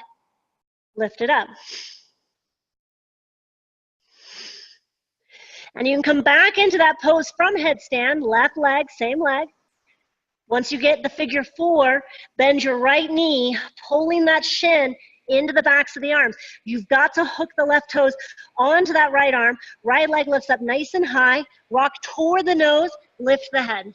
lift it up. And you can come back into that pose from headstand, left leg, same leg. Once you get the figure 4, bend your right knee, pulling that shin into the backs of the arms. You've got to hook the left toes onto that right arm. Right leg lifts up nice and high. Rock toward the nose, lift the head.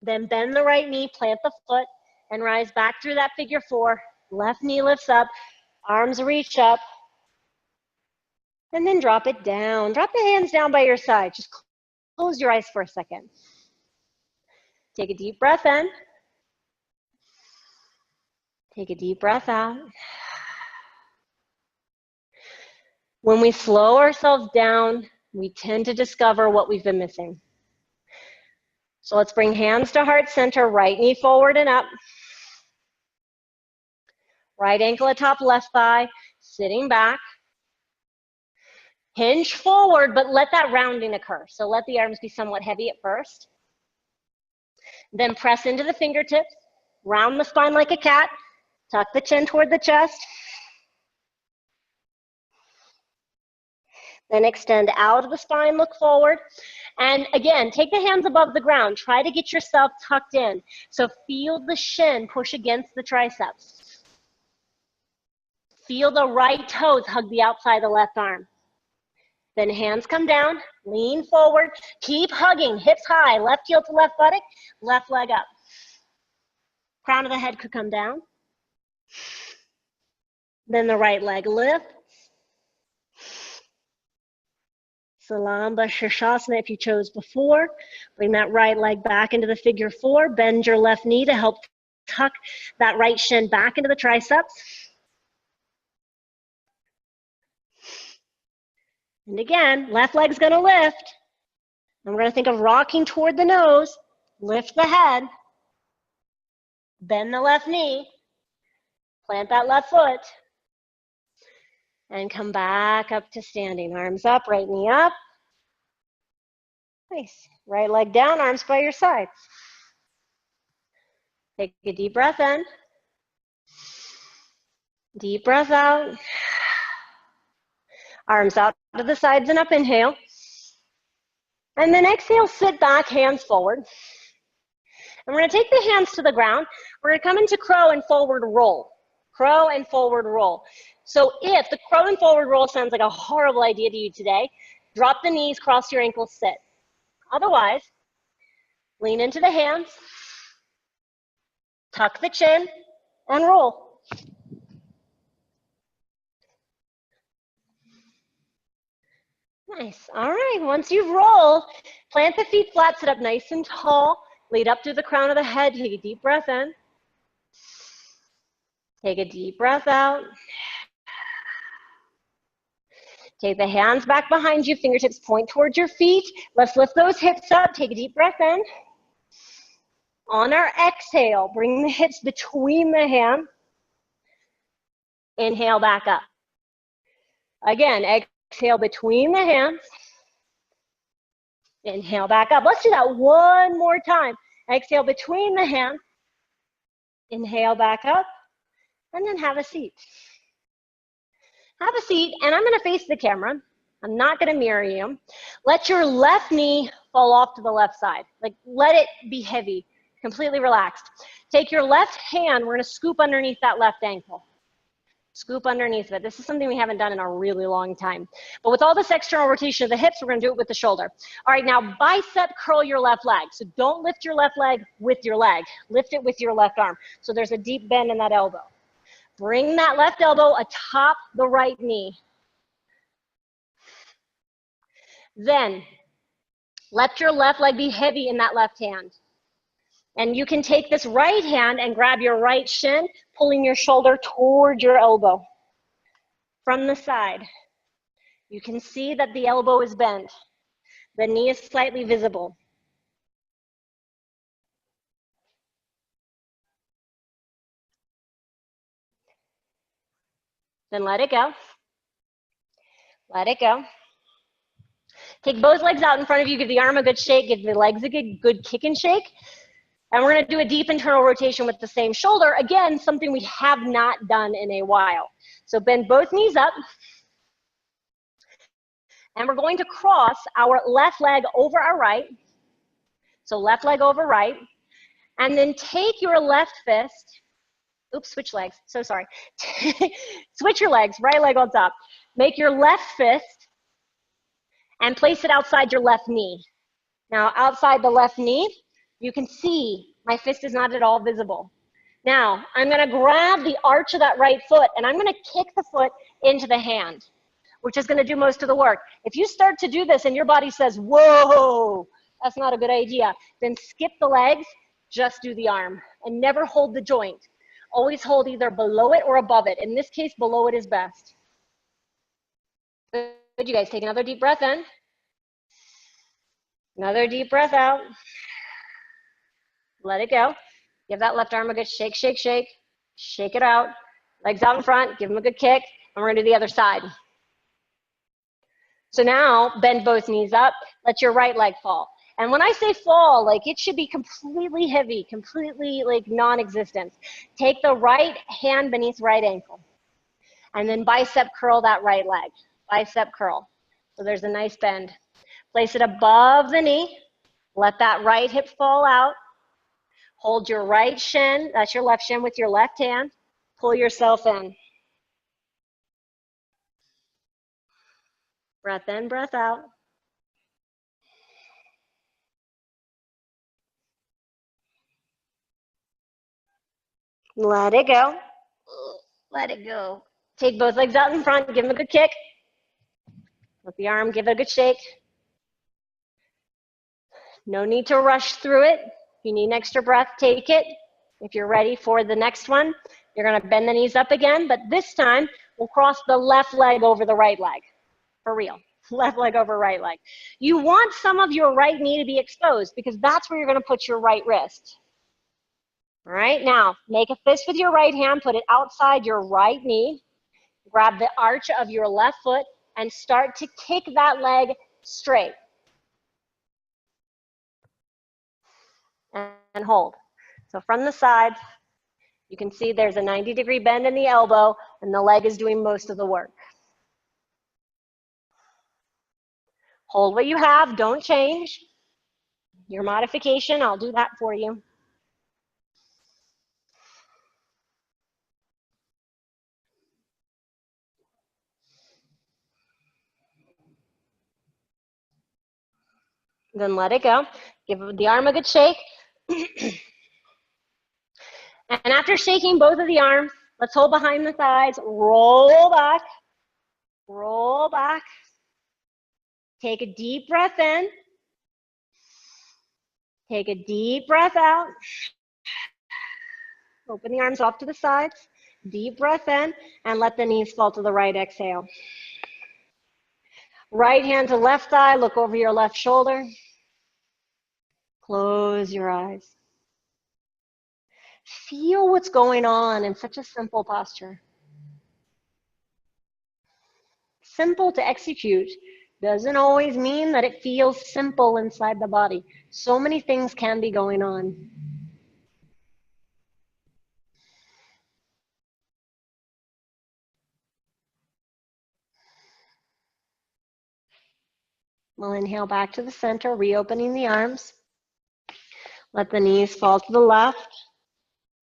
Then bend the right knee, plant the foot, and rise back through that figure 4. Left knee lifts up, arms reach up, and then drop it down. Drop the hands down by your side. Just close your eyes for a second. Take a deep breath in. Take a deep breath out. When we slow ourselves down, we tend to discover what we've been missing. So let's bring hands to heart center, right knee forward and up. Right ankle atop left thigh, sitting back. Hinge forward, but let that rounding occur. So let the arms be somewhat heavy at first. Then press into the fingertips, round the spine like a cat, tuck the chin toward the chest. Then extend out of the spine, look forward. And again, take the hands above the ground. Try to get yourself tucked in. So feel the shin push against the triceps. Feel the right toes hug the outside of the left arm. Then hands come down, lean forward, keep hugging, hips high, left heel to left buttock, left leg up. Crown of the head could come down. Then the right leg lifts. Salamba Shirshasana if you chose before. Bring that right leg back into the figure 4. Bend your left knee to help tuck that right shin back into the triceps. And again, left leg's gonna lift. And we're gonna think of rocking toward the nose. Lift the head. Bend the left knee. Plant that left foot. And come back up to standing. Arms up, right knee up. Nice. Right leg down, arms by your side. Take a deep breath in. Deep breath out. Arms out to the sides and up, inhale. And then exhale, sit back, hands forward. And we're gonna take the hands to the ground. We're gonna come into crow and forward roll. Crow and forward roll. So if the crow and forward roll sounds like a horrible idea to you today, drop the knees, cross your ankles, sit. Otherwise, lean into the hands, tuck the chin, and roll. Nice. All right, once you've rolled, plant the feet flat, sit up nice and tall, lead up through the crown of the head, take a deep breath in. Take a deep breath out. Take the hands back behind you, fingertips point towards your feet. Let's lift those hips up, take a deep breath in. On our exhale, bring the hips between the hands. Inhale back up. Again, exhale between the hands. Inhale back up. Let's do that one more time. Exhale between the hands. Inhale back up. And then have a seat. Have a seat, and I'm going to face the camera. I'm not going to mirror you. Let your left knee fall off to the left side. Like, let it be heavy, completely relaxed. Take your left hand. We're going to scoop underneath that left ankle. Scoop underneath of it. This is something we haven't done in a really long time. But with all this external rotation of the hips, we're going to do it with the shoulder. All right, now bicep curl your left leg. So don't lift your left leg with your leg. Lift it with your left arm. So there's a deep bend in that elbow. Bring that left elbow atop the right knee. Then let your left leg be heavy in that left hand. And you can take this right hand and grab your right shin, pulling your shoulder toward your elbow. From the side, you can see that the elbow is bent. The knee is slightly visible. Then let it go. Let it go. Take both legs out in front of you. Give the arm a good shake. Give the legs a good kick and shake. And we're going to do a deep internal rotation with the same shoulder. Again, something we have not done in a while. So bend both knees up. And we're going to cross our left leg over our right. So left leg over right. And then take your left fist. Oops, switch legs. So sorry. Switch your legs. Right leg on top. Make your left fist and place it outside your left knee. Now, outside the left knee, you can see my fist is not at all visible. Now, I'm going to grab the arch of that right foot, and I'm going to kick the foot into the hand, which is going to do most of the work. If you start to do this and your body says, whoa, that's not a good idea, then skip the legs, just do the arm, and never hold the joint. Always hold either below it or above it. In this case, below it is best. Good, you guys. Take another deep breath in. Another deep breath out. Let it go. Give that left arm a good shake, shake, shake. Shake it out. Legs out in front. Give them a good kick. And we're going to do the other side. So now, bend both knees up. Let your right leg fall. And when I say fall, like it should be completely heavy, completely like non-existent. Take the right hand beneath right ankle. And then bicep curl that right leg. Bicep curl. So there's a nice bend. Place it above the knee. Let that right hip fall out. Hold your right shin, that's your left shin, with your left hand. Pull yourself in. Breath in, breath out. Let it go. Let it go. Take both legs out in front, give them a good kick. With the arm, give it a good shake. No need to rush through it. If you need an extra breath, take it. If you're ready for the next one, you're going to bend the knees up again, but this time we'll cross the left leg over the right leg. For real. Left leg over right leg. You want some of your right knee to be exposed because that's where you're going to put your right wrist. All right, now make a fist with your right hand, put it outside your right knee, grab the arch of your left foot, and start to kick that leg straight. And hold. So from the side, you can see there's a 90-degree bend in the elbow, and the leg is doing most of the work. Hold what you have, don't change. Your modification, I'll do that for you. Then let it go. Give the arm a good shake. And after shaking both of the arms, let's hold behind the thighs, roll back, roll back. Take a deep breath in. Take a deep breath out. Open the arms off to the sides. Deep breath in, and let the knees fall to the right. Exhale. Right hand to left thigh. Look over your left shoulder. Close your eyes. Feel what's going on in such a simple posture. Simple to execute doesn't always mean that it feels simple inside the body. So many things can be going on. We'll inhale back to the center, reopening the arms. Let the knees fall to the left,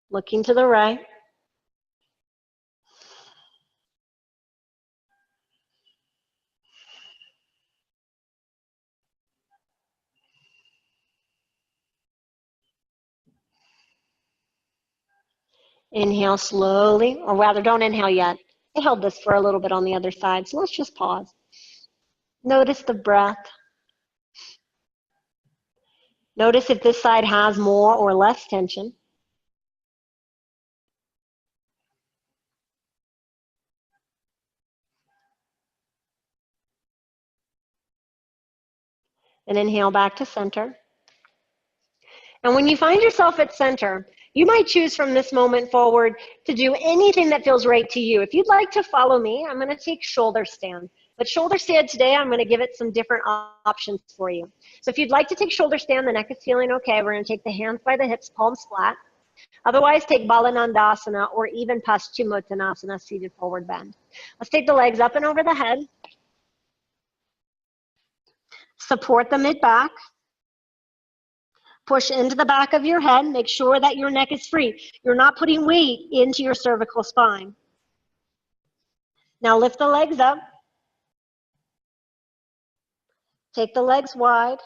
looking to the right. Inhale slowly, or rather don't inhale yet. I held this for a little bit on the other side, so let's just pause. Notice the breath. Notice if this side has more or less tension. And inhale back to center. And when you find yourself at center, you might choose from this moment forward to do anything that feels right to you. If you'd like to follow me, I'm going to take shoulder stand. But shoulder stand today, I'm going to give it some different options for you. So if you'd like to take shoulder stand, the neck is feeling okay. We're going to take the hands by the hips, palms flat. Otherwise, take Balanandasana or even Paschimottanasana, seated forward bend. Let's take the legs up and over the head. Support the mid-back. Push into the back of your head. Make sure that your neck is free. You're not putting weight into your cervical spine. Now lift the legs up. Take the legs wide.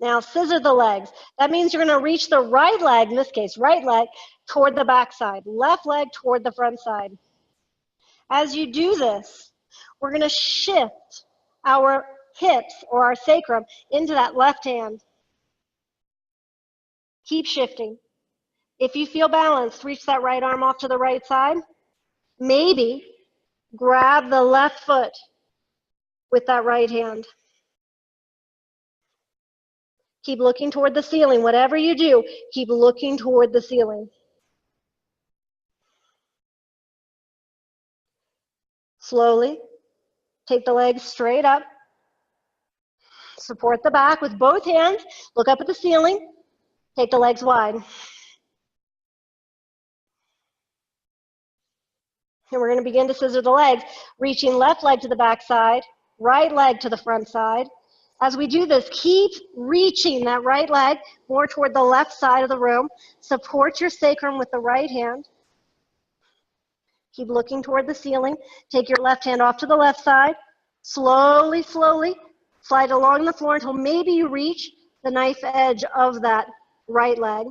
Now scissor the legs. That means you're going to reach the right leg, in this case, right leg, toward the back side. Left leg toward the front side. As you do this, we're going to shift our hips or our sacrum into that left hand. Keep shifting. If you feel balanced, reach that right arm off to the right side. Maybe grab the left foot with that right hand. Keep looking toward the ceiling. Whatever you do, keep looking toward the ceiling. Slowly, take the legs straight up. Support the back with both hands. Look up at the ceiling. Take the legs wide. And we're going to begin to scissor the legs, reaching left leg to the back side, right leg to the front side. As we do this, keep reaching that right leg more toward the left side of the room. Support your sacrum with the right hand. Keep looking toward the ceiling. Take your left hand off to the left side. Slowly, slowly slide along the floor until maybe you reach the knife edge of that right leg.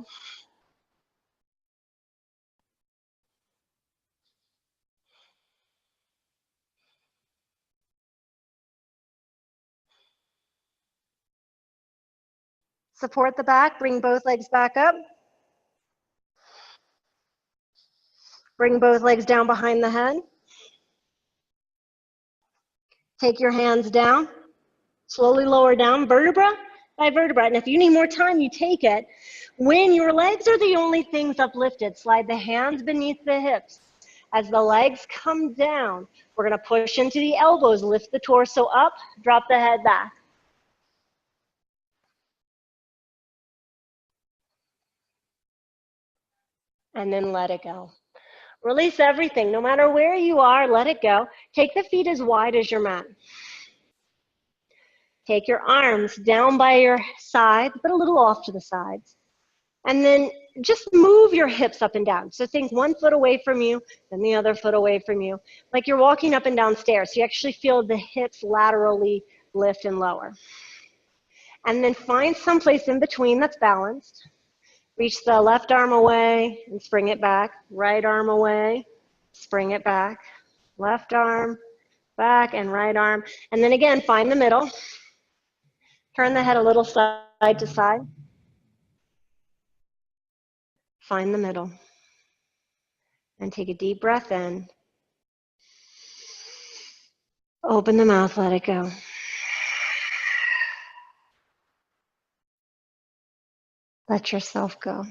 Support the back, bring both legs back up. Bring both legs down behind the head. Take your hands down. Slowly lower down, vertebra by vertebra. And if you need more time, you take it. When your legs are the only things uplifted, slide the hands beneath the hips. As the legs come down, we're going to push into the elbows, lift the torso up, drop the head back. And then let it go. Release everything. No matter where you are, let it go. Take the feet as wide as your mat. Take your arms down by your side, but a little off to the sides. And then just move your hips up and down. So think 1 foot away from you, then the other foot away from you. Like you're walking up and down stairs. So you actually feel the hips laterally lift and lower. And then find someplace in between that's balanced. Reach the left arm away and spring it back. Right arm away, spring it back. Left arm, back, and right arm. And then again, find the middle. Turn the head a little side to side. Find the middle. And take a deep breath in. Open the mouth, let it go. Let yourself go.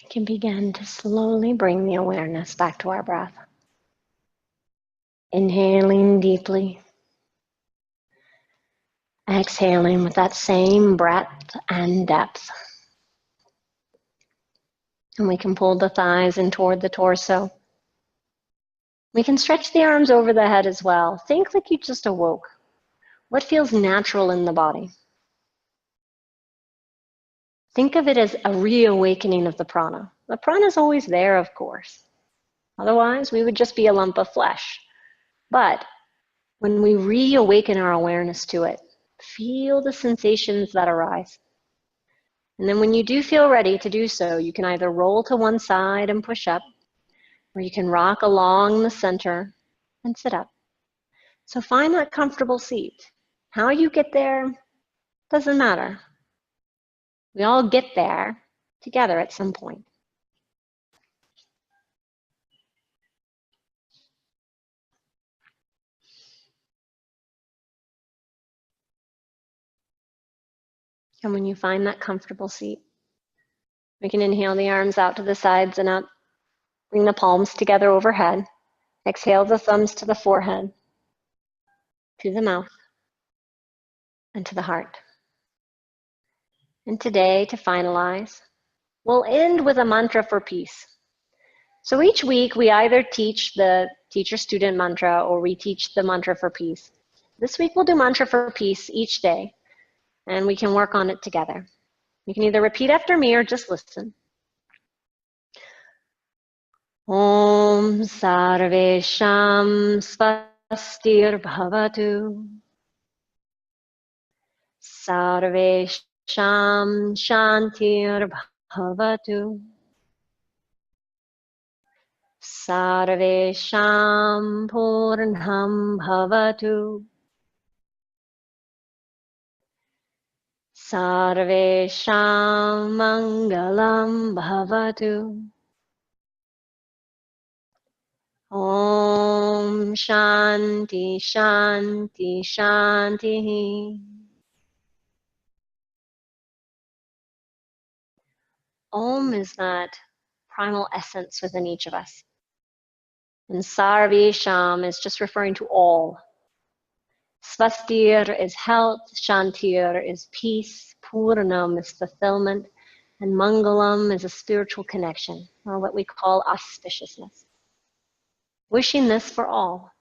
We can begin to slowly bring the awareness back to our breath. Inhaling deeply. Exhaling with that same breadth and depth. And we can pull the thighs in toward the torso. We can stretch the arms over the head as well. Think like you just awoke. What feels natural in the body? Think of it as a reawakening of the prana. The prana is always there, of course. Otherwise, we would just be a lump of flesh. But when we reawaken our awareness to it, feel the sensations that arise. And then when you do feel ready to do so, you can either roll to one side and push up, or you can rock along the center and sit up. So find that comfortable seat. How you get there doesn't matter. We all get there together at some point. And when you find that comfortable seat, we can inhale the arms out to the sides and up. Bring the palms together overhead. Exhale the thumbs to the forehead, to the mouth, and to the heart. And today, to finalize, we'll end with a mantra for peace. So each week, we either teach the teacher-student mantra or we teach the mantra for peace. This week, we'll do mantra for peace each day, and we can work on it together. You can either repeat after me or just listen. Om Sarvesham Svastir Bhavatu. Sarvesham Shantir Bhavatu. Sarvesham Purnam Bhavatu. Sarvesham Mangalam Bhavatu. Om Shanti Shanti Shanti. Om is that primal essence within each of us. And Sarvesham is just referring to all. Svastir is health, Shantir is peace, Purnam is fulfillment, and Mangalam is a spiritual connection, or what we call auspiciousness. Wishing this for all.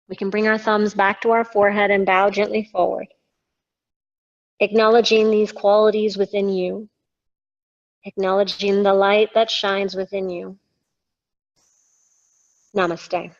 We can bring our thumbs back to our forehead and bow gently forward, acknowledging these qualities within you, acknowledging the light that shines within you. Namaste.